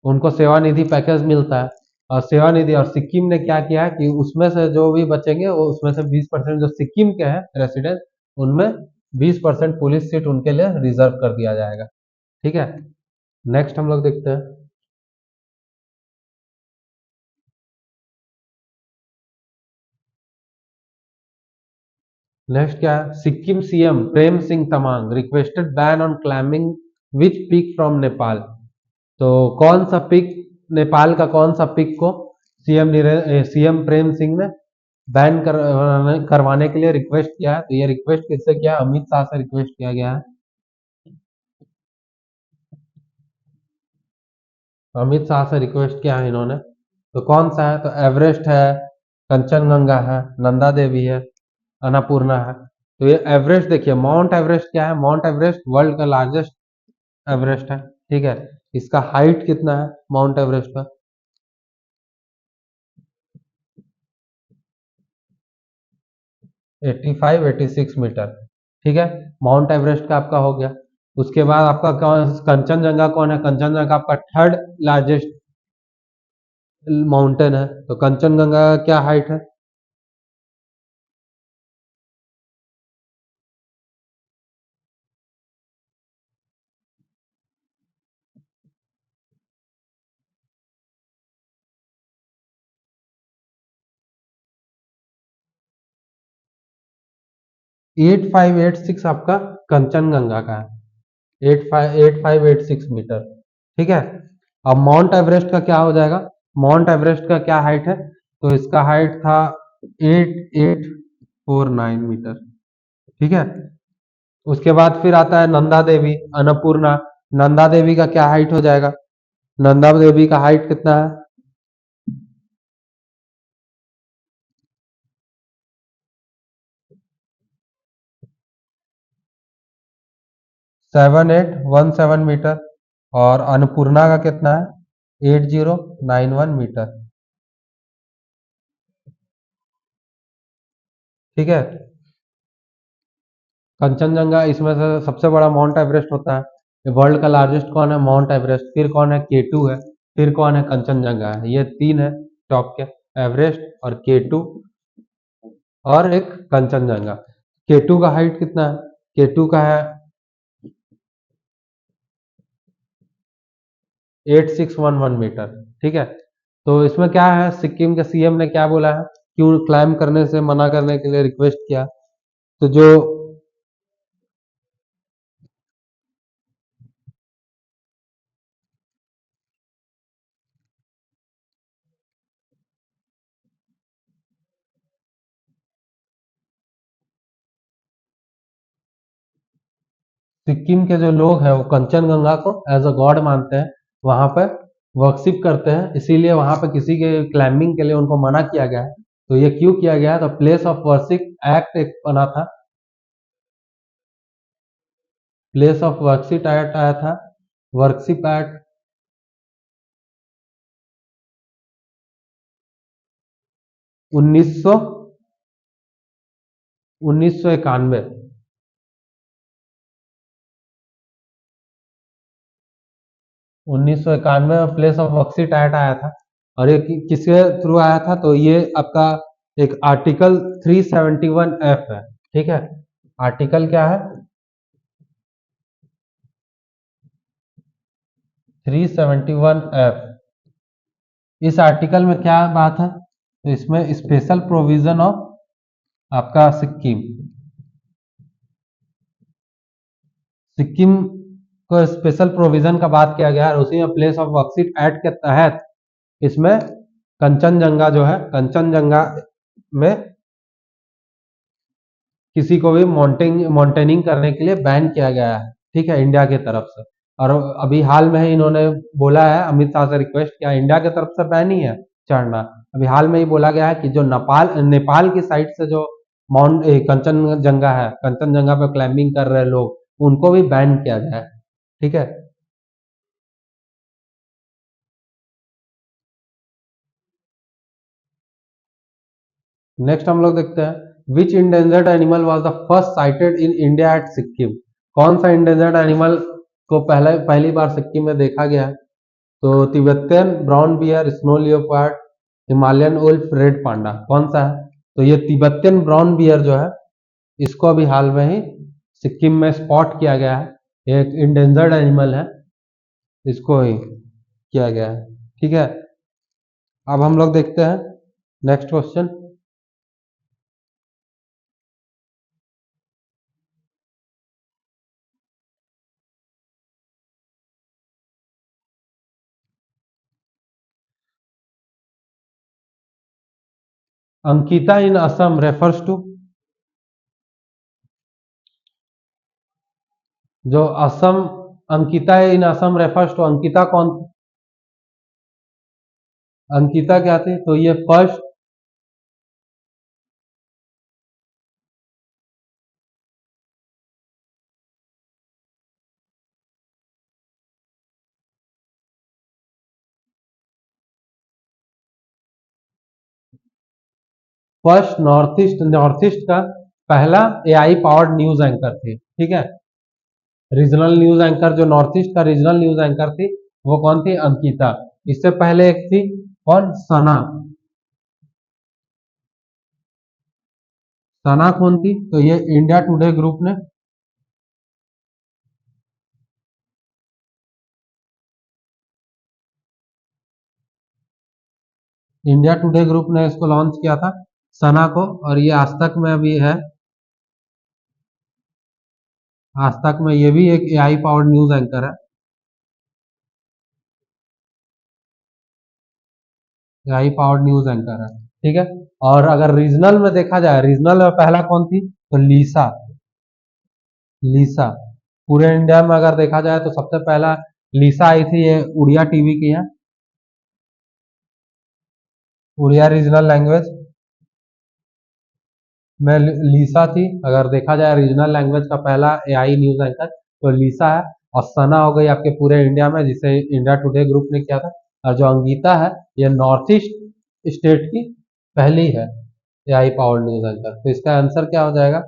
Speaker 1: उनको सेवानिधि पैकेज मिलता है। और सेवानिधि, और सिक्किम ने क्या किया है कि उसमें से जो भी बचेंगे वो उसमें से 20% जो सिक्किम के हैं रेसिडेंट, उनमें 20% पुलिस सीट उनके लिए रिजर्व कर दिया जाएगा। ठीक है। नेक्स्ट हम लोग देखते हैं नेक्स्ट क्या है, Sikkim CM Prem Singh Tamang requested ban on climbing which peak from Nepal. तो कौन सा पिक, नेपाल का कौन सा पिक को सीएम प्रेम सिंह ने बैन करवाने के लिए रिक्वेस्ट किया है। तो ये रिक्वेस्ट किससे किया है? अमित शाह से रिक्वेस्ट किया गया है। अमित शाह से रिक्वेस्ट किया है इन्होंने। तो कौन सा है? तो एवरेस्ट है, कंचनजंगा है, नंदा देवी है, अन्नपूर्णा है। तो ये एवरेस्ट देखिए, माउंट एवरेस्ट क्या है? माउंट एवरेस्ट वर्ल्ड का लार्जेस्ट एवरेस्ट है। ठीक है, इसका हाइट कितना है माउंट एवरेस्ट का? 85-86 मीटर। ठीक है, माउंट एवरेस्ट का आपका हो गया। उसके बाद आपका कौन, कंचनजंगा कौन है? कंचनजंगा आपका थर्ड लार्जेस्ट माउंटेन है। तो कंचनजंगा का क्या हाइट है? 8586 आपका कंचनजंगा का है। 8586 मीटर। ठीक है, अब माउंट एवरेस्ट का क्या हो जाएगा? माउंट एवरेस्ट का क्या हाइट है? तो इसका हाइट था 8849 मीटर। ठीक है, उसके बाद फिर आता है नंदा देवी, अन्नपूर्णा। नंदा देवी का क्या हाइट हो जाएगा? नंदा देवी का हाइट कितना है? 7817 मीटर। और अन्नपूर्णा का कितना है? 8091 मीटर। ठीक है, कंचनजंगा इसमें से सबसे बड़ा माउंट एवरेस्ट होता है। वर्ल्ड का लार्जेस्ट कौन है? Mount Everest. फिर कौन है? केटू है। फिर कौन है? कंचनजंगा है। ये तीन है टॉप के, एवरेस्ट और केटू और एक कंचनजंगा। केटू का हाइट कितना है? केटू का है 8611 मीटर। ठीक है, तो इसमें क्या है, सिक्किम के सीएम ने क्या बोला है, क्यों क्लाइम करने से मना करने के लिए रिक्वेस्ट किया? तो जो सिक्किम के जो लोग हैं वो कंचनजंगा को एज अ गॉड मानते हैं, वहां पर वर्शिप करते हैं, इसीलिए वहां पर किसी के क्लाइंबिंग के लिए उनको मना किया गया है। तो ये क्यों किया गया है? तो प्लेस ऑफ वर्शिप एक्ट एक बना था, प्लेस ऑफ वर्शिप एक्ट आया था, वर्शिप एक्ट 1900 1991। 1991 में प्लेस ऑफ वर्शिप एक्ट आया था। और ये किसके थ्रू आया था? तो ये आपका एक आर्टिकल 371 एफ है। ठीक है, आर्टिकल क्या है? 371 एफ। इस आर्टिकल में क्या बात है? तो इसमें स्पेशल प्रोविजन ऑफ आपका सिक्किम, सिक्किम को स्पेशल प्रोविजन का बात किया गया है, और उसी में प्लेस ऑफ वर्शिप एक्ट के तहत इसमें कंचनजंगा जो है, कंचनजंगा में किसी को भी माउंटेनिंग करने के लिए बैन किया गया है। ठीक है, इंडिया की तरफ से। और अभी हाल में ही इन्होंने बोला है, अमित शाह से रिक्वेस्ट किया, इंडिया की तरफ से बैन ही है चढ़ना। अभी हाल में ही बोला गया है कि जो नेपाल नेपाल की साइड से जो कंचनजंगा है, कंचनजंगा पे क्लाइंबिंग कर रहे लोग, उनको भी बैन किया जाए। ठीक है, नेक्स्ट हम लोग देखते हैं, which endangered animal was the first sighted in India at Sikkim. कौन सा इंडेंजर्ड एनिमल को पहली बार सिक्किम में देखा गया है? तो Tibetan brown bear, snow leopard, Himalayan wolf, red panda, कौन सा है? तो ये तिब्बतियन ब्राउन बियर जो है, इसको अभी हाल में ही सिक्किम में स्पॉट किया गया है। ये एक इंडेंजर्ड एनिमल है, इसको ही किया गया है। ठीक है, अब हम लोग देखते हैं next question. Ankita in Assam refers to, जो Assam, Ankita in Assam refers to, Ankita कौन थी? अंकिता क्या थी? तो ये फर्स्ट नॉर्थ ईस्ट का पहला एआई पावर्ड न्यूज एंकर थे, ठीक है। रीजनल न्यूज एंकर, जो नॉर्थ ईस्ट का रीजनल न्यूज एंकर थी, वो कौन थी? अंकिता। इससे पहले एक थी कौन? सना। सना कौन थी? तो ये इंडिया टुडे ग्रुप ने, इंडिया टुडे ग्रुप ने इसको लॉन्च किया था, सना को। और ये आज तक में भी है, आज तक में ये भी एक एआई पावर्ड न्यूज एंकर है, एआई पावर्ड न्यूज एंकर है, ठीक है। और अगर रीजनल में देखा जाए, रीजनल में पहला कौन थी? तो लीसा। लीसा। पूरे इंडिया में अगर देखा जाए तो सबसे पहला लीसा आई थी, ये उड़िया टीवी की है, उड़िया रीजनल लैंग्वेज में लीसा थी। अगर देखा जाए रीजनल लैंग्वेज का पहला एआई न्यूज एंकर तो लीसा है। और सना हो गई आपके पूरे इंडिया में, जिसे इंडिया टुडे ग्रुप ने किया था। और जो अंगीता है, ये नॉर्थ ईस्ट स्टेट की पहली है एआई पावर्ड न्यूज एंकर। तो इसका आंसर क्या हो जाएगा?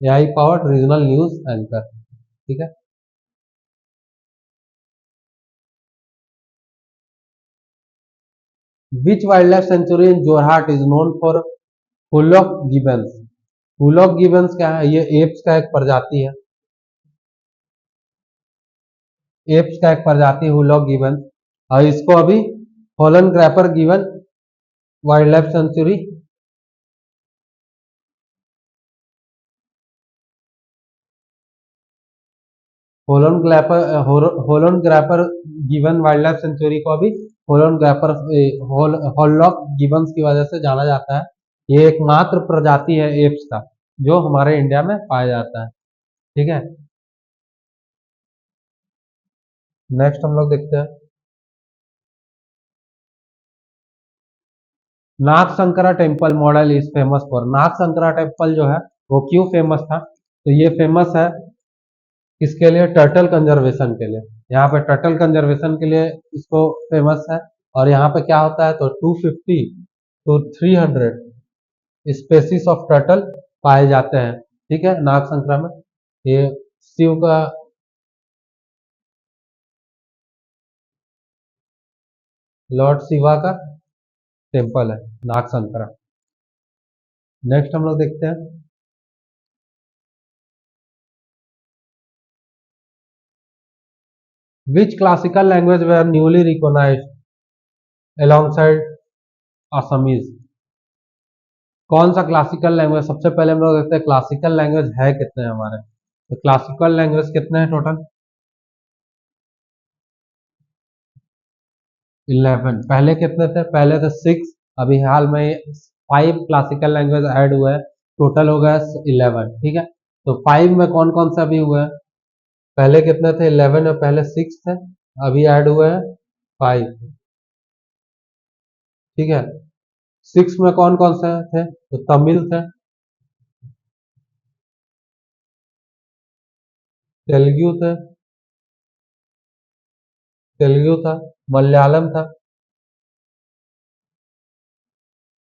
Speaker 1: AI powered regional news anchor, ठीक है। Which wild life sanctuary in Jorhat is known for full of gibbons? Full of gibbons क्या है? ये एप्स का एक प्रजाति है, एप्स का एक प्रजाति हुलॉक गिवन। और इसको अभी हॉलन ग्रैपर गिवन वाइल्ड लाइफ सेंचुरी, होलन ग्रैपर गिवन वाइल्ड लाइफ सेंचुरी को अभी होलन ग्रैपर हॉलॉक गिबन्स की वजह से जाना जाता है। ये एकमात्र प्रजाति है एप्स का जो हमारे इंडिया में पाया जाता है, ठीक है। नेक्स्ट हम लोग देखते हैं, Nag Sankara temple model is famous for. Nag Sankara temple जो है वो क्यों फेमस था? तो ये फेमस है किसके लिए? टर्टल कंजर्वेशन के लिए। यहाँ पे टर्टल कंजर्वेशन के लिए इसको फेमस है। और यहाँ पे क्या होता है? तो 250 टू 300 स्पेसीज ऑफ टर्टल पाए जाते हैं, ठीक है, नाग संक्रा में। ये शिव का, लॉर्ड शिवा का टेम्पल है नाग संक्रा। नेक्स्ट हम लोग देखते हैं, which classical language were newly recognised alongside Assamese? कौन सा क्लासिकल लैंग्वेज? सबसे पहले हम लोग देखते हैं क्लासिकल लैंग्वेज है कितने हैं हमारे। तो क्लासिकल लैंग्वेज कितने हैं टोटल? 11। पहले कितने थे? पहले थे 6। अभी हाल में 5 क्लासिकल लैंग्वेज ऐड हुए हैं, टोटल हो गया 11, ठीक है। तो 5 में कौन कौन सा भी हुआ है? पहले कितने थे? 11 में पहले 6 थे, अभी ऐड हुए हैं 5, ठीक है। 6 में कौन कौन से थे? तो तमिल थे, तेलुगु थे, तेलुगु था, मलयालम था,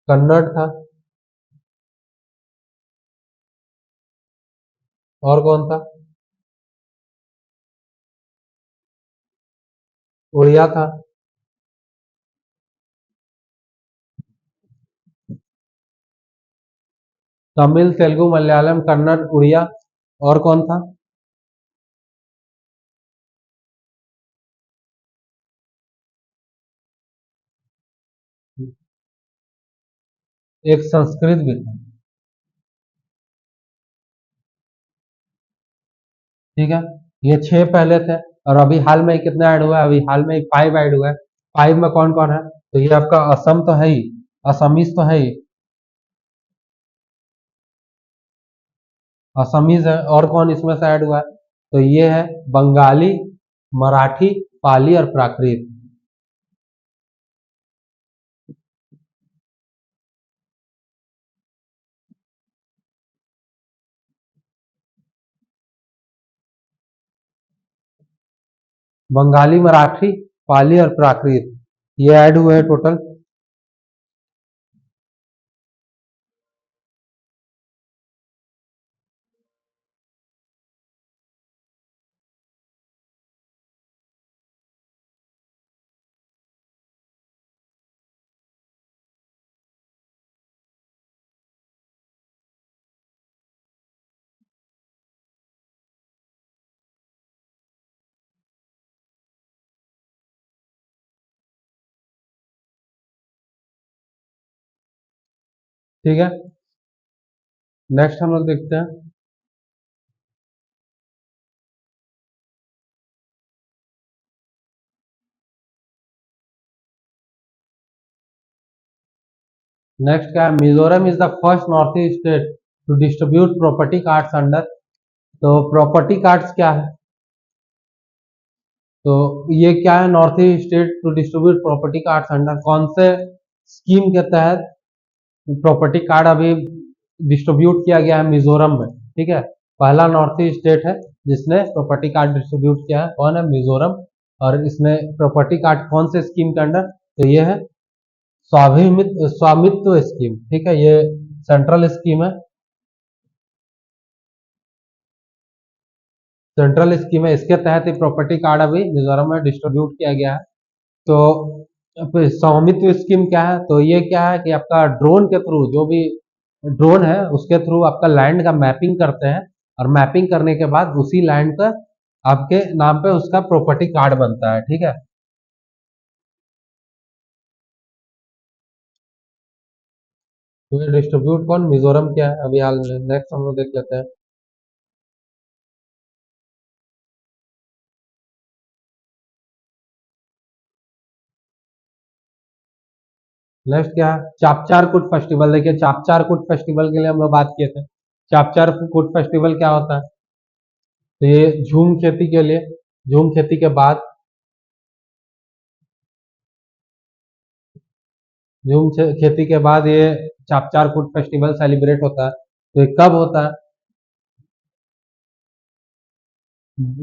Speaker 1: कन्नड़ था, और कौन था? उड़िया था। तमिल, तेलुगु, मलयालम, कन्नड़, उड़िया, और कौन था? एक संस्कृत भी था, ठीक है। ये 6 पहले थे, और अभी हाल में कितना ऐड हुआ है? अभी हाल में 5 ऐड हुआ है। 5 में कौन कौन है? तो ये आपका असम तो है ही, असमीज तो है ही, असमीज है। और कौन इसमें से ऐड हुआ है? तो ये है बंगाली, मराठी, पाली और प्राकृत। बंगाली, मराठी, पाली और प्राकृत ये ऐड हुए हैं टोटल। ठीक है, नेक्स्ट हम लोग देखते हैं। नेक्स्ट क्या है? Mizoram is the first north east state to distribute property cards under. तो प्रॉपर्टी कार्ड्स क्या है? तो ये क्या है? North east state to distribute property cards under कौन से स्कीम के तहत प्रॉपर्टी कार्ड अभी डिस्ट्रीब्यूट किया गया है मिजोरम में? ठीक है, पहला नॉर्थ ईस्ट स्टेट है जिसने प्रॉपर्टी कार्ड डिस्ट्रीब्यूट किया है, कौन है? मिजोरम। और इसने प्रॉपर्टी कार्ड कौन से स्कीम के अंडर? तो ये है स्वामित्व स्वामित्व स्कीम। ठीक है, ये सेंट्रल स्कीम है, सेंट्रल स्कीम है, इसके तहत ही प्रॉपर्टी कार्ड अभी मिजोरम में डिस्ट्रीब्यूट किया गया है। तो स्वामित्व स्कीम क्या है? तो ये क्या है कि आपका ड्रोन के थ्रू, जो भी ड्रोन है उसके थ्रू आपका लैंड का मैपिंग करते हैं, और मैपिंग करने के बाद उसी लैंड का आपके नाम पे उसका प्रॉपर्टी कार्ड बनता है। ठीक है, तो ये डिस्ट्रीब्यूट कौन? मिजोरम क्या है अभी हाल में। नेक्स्ट हम लोग देख लेते हैं। नेक्स्ट क्या है? चापचार कुट फेस्टिवल। देखिए, चापचार कुट फेस्टिवल के लिए हम लोग बात किए थे। चापचार कुट फेस्टिवल क्या होता है? तो ये झूम खेती के लिए, झूम खेती के बाद, खेती के बाद ये चापचार कुट फेस्टिवल सेलिब्रेट होता है। तो ये कब होता है?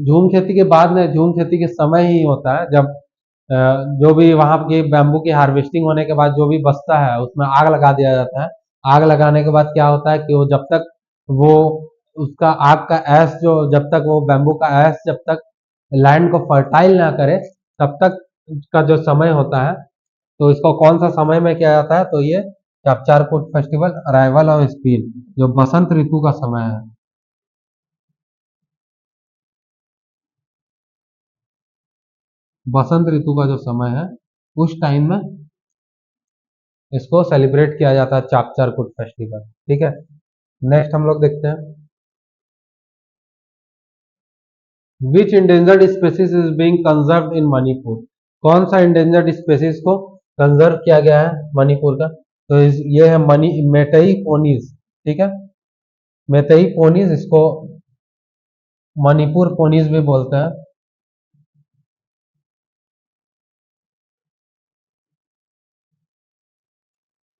Speaker 1: झूम खेती के बाद में, झूम खेती के समय ही होता है जब अ, जो भी वहां की बैम्बू की हार्वेस्टिंग होने के बाद जो भी बचता है उसमें आग लगा दिया जाता है। आग लगाने के बाद क्या होता है कि वो जब तक वो उसका आग का ऐश, जो जब तक वो बैम्बू का ऐश जब तक लैंड को फर्टाइल ना करे तब तक का जो समय होता है, तो इसको कौन सा समय में किया जाता है? तो ये चापचारकुट फेस्टिवल, अराइवल ऑफ स्प्रिंग, जो बसंत ऋतु का समय है, बसंत ऋतु का जो समय है उस टाइम में इसको सेलिब्रेट किया जाता है, चापचारकुट फेस्टिवल। ठीक है, नेक्स्ट हम लोग देखते हैं। Which endangered species is being conserved in Manipur. कौन सा इंडेंजर्ड स्पेसीज को कंजर्व किया गया है मणिपुर का? तो ये है मनी मेटई पोनीज। ठीक है, मेतई पोनीज, इसको मणिपुर पोनीज भी बोलते हैं।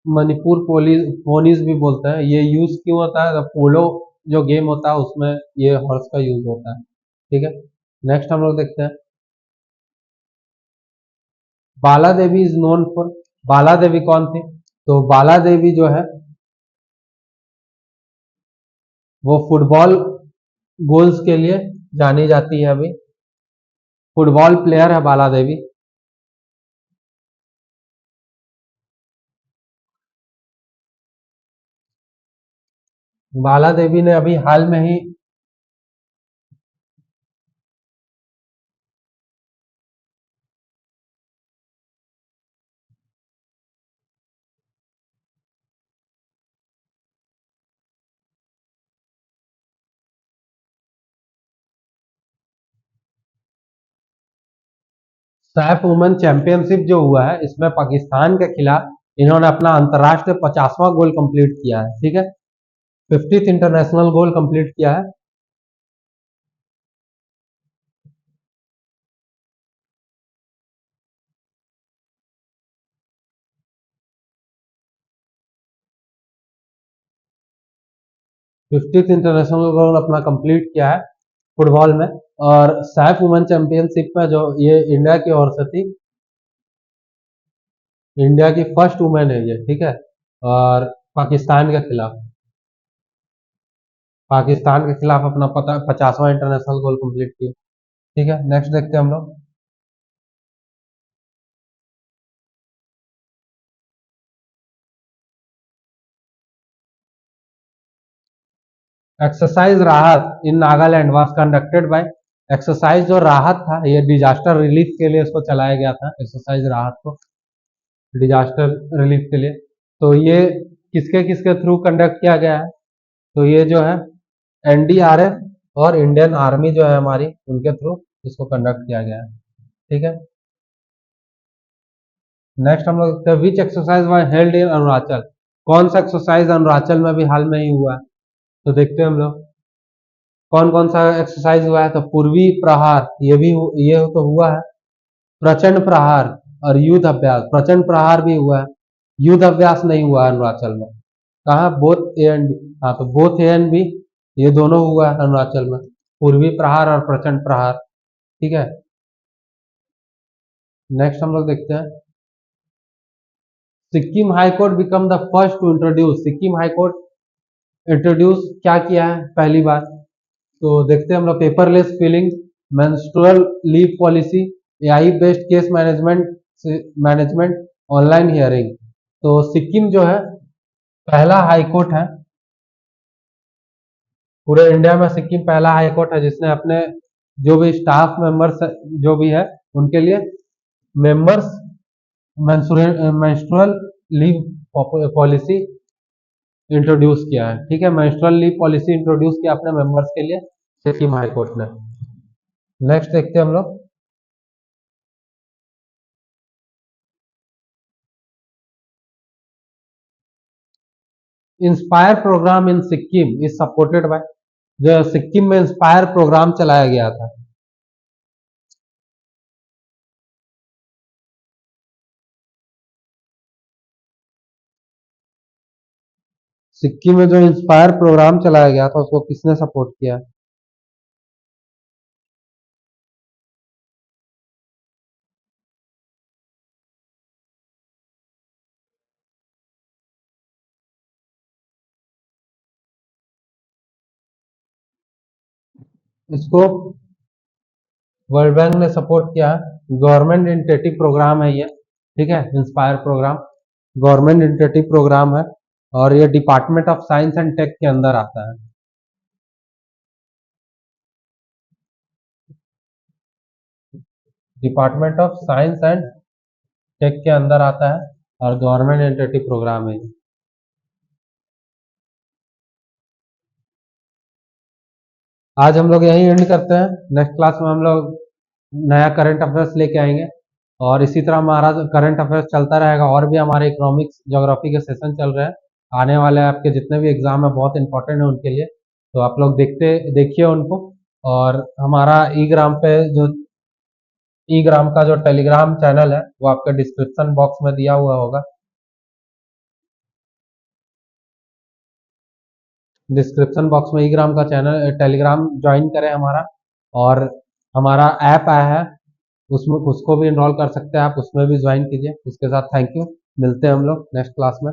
Speaker 1: मणिपुर पोनीज भी बोलते हैं। ये यूज क्यों होता है? पोलो जो गेम होता है उसमें ये हॉर्स का यूज होता है। ठीक है, नेक्स्ट हम लोग देखते हैं। बाला देवी इज नोन फॉर। बाला देवी कौन थी? तो बाला देवी जो है वो फुटबॉल गोल्स के लिए जानी जाती है। अभी फुटबॉल प्लेयर है बाला देवी। बाला देवी ने अभी हाल में ही सैफ वुमेन चैंपियनशिप जो हुआ है इसमें पाकिस्तान के खिलाफ इन्होंने अपना अंतर्राष्ट्रीय 50वां गोल कंप्लीट किया है। ठीक है, 50th इंटरनेशनल गोल कंप्लीट किया है। 50th इंटरनेशनल गोल अपना कंप्लीट किया है फुटबॉल में। और सैफ वुमेन चैंपियनशिप में जो ये इंडिया की ओर से थी, इंडिया की फर्स्ट वुमेन है ये, ठीक है। और पाकिस्तान के खिलाफ, पाकिस्तान के खिलाफ अपना 50वां इंटरनेशनल गोल कंप्लीट किया। ठीक है, नेक्स्ट देखते हैं हम लोग। Exercise Rahat in Nagaland was conducted by. Exercise जो राहत था ये डिजास्टर रिलीफ के लिए इसको चलाया गया था, एक्सरसाइज राहत को डिजास्टर रिलीफ के लिए। तो ये किसके किसके थ्रू कंडक्ट किया गया है? तो ये जो है एनडीआरएफ और इंडियन आर्मी जो है हमारी, उनके थ्रू इसको कंडक्ट किया गया है। ठीक है, नेक्स्ट हम लोग देखते हैं विच exercise was held in Arunachal. कौन सा एक्सरसाइज अरुणाचल में भी हाल में ही हुआ है? तो देखते हैं हम लोग कौन कौन सा एक्सरसाइज हुआ है। तो पूर्वी प्रहार, ये तो हुआ है। प्रचंड प्रहार और युद्ध अभ्यास, प्रचंड प्रहार भी हुआ है, युद्ध अभ्यास नहीं हुआ है अरुणाचल में। कहा? Both A and B. हाँ, तो बोथ ए एंड बी ये दोनों हुआ है अरुणाचल में, पूर्वी प्रहार और प्रचंड प्रहार। ठीक है, नेक्स्ट हम लोग देखते हैं Sikkim high court become the first to introduce. Sikkim high court introduce क्या किया है पहली बार? तो देखते हैं हम लोग paperless filing, menstrual leave policy, AI based case management, online hearing. तो सिक्किम जो है पहला हाई कोर्ट है पूरे इंडिया में, सिक्किम पहला हाई कोर्ट है जिसने अपने जो भी स्टाफ मेंबर्स जो भी है उनके लिए members menstrual leave policy introduce किया है। ठीक है, मेंस्ट्रुअल लीव पॉलिसी इंट्रोड्यूस किया अपने मेंबर्स के लिए सिक्किम हाई कोर्ट ने। नेक्स्ट देखते हैं हम लोग inspire programme in Sikkim is supported by. जो सिक्किम में इंस्पायर प्रोग्राम चलाया गया था, सिक्किम में जो इंस्पायर प्रोग्राम चलाया गया था उसको किसने सपोर्ट किया? इसको वर्ल्ड बैंक ने सपोर्ट किया है, गवर्नमेंट इनिशिएटिव प्रोग्राम है ये। ठीक है, inspire programme government initiative programme है और ये department of science and tech के अंदर आता है। Department of science and tech के अंदर आता है और गवर्नमेंट इनिशिएटिव प्रोग्राम है। आज हम लोग यही एंड करते हैं, नेक्स्ट क्लास में हम लोग नया करंट अफेयर्स लेके आएंगे और इसी तरह हमारा करंट अफेयर्स चलता रहेगा। और भी हमारे इकोनॉमिक्स ज्योग्राफी के सेशन चल रहे हैं, आने वाले आपके जितने भी एग्जाम है बहुत इंपॉर्टेंट है उनके लिए, तो आप लोग देखिए उनको। और हमारा ई ग्राम का जो टेलीग्राम चैनल है वो आपके डिस्क्रिप्शन बॉक्स में दिया हुआ होगा, डिस्क्रिप्शन बॉक्स में ई ग्राम का चैनल टेलीग्राम ज्वाइन करें हमारा। और हमारा ऐप आया है उसमें, उसको भी इनरोल कर सकते हैं आप, उसमें भी ज्वाइन कीजिए। इसके साथ थैंक यू, मिलते हैं हम लोग नेक्स्ट क्लास में।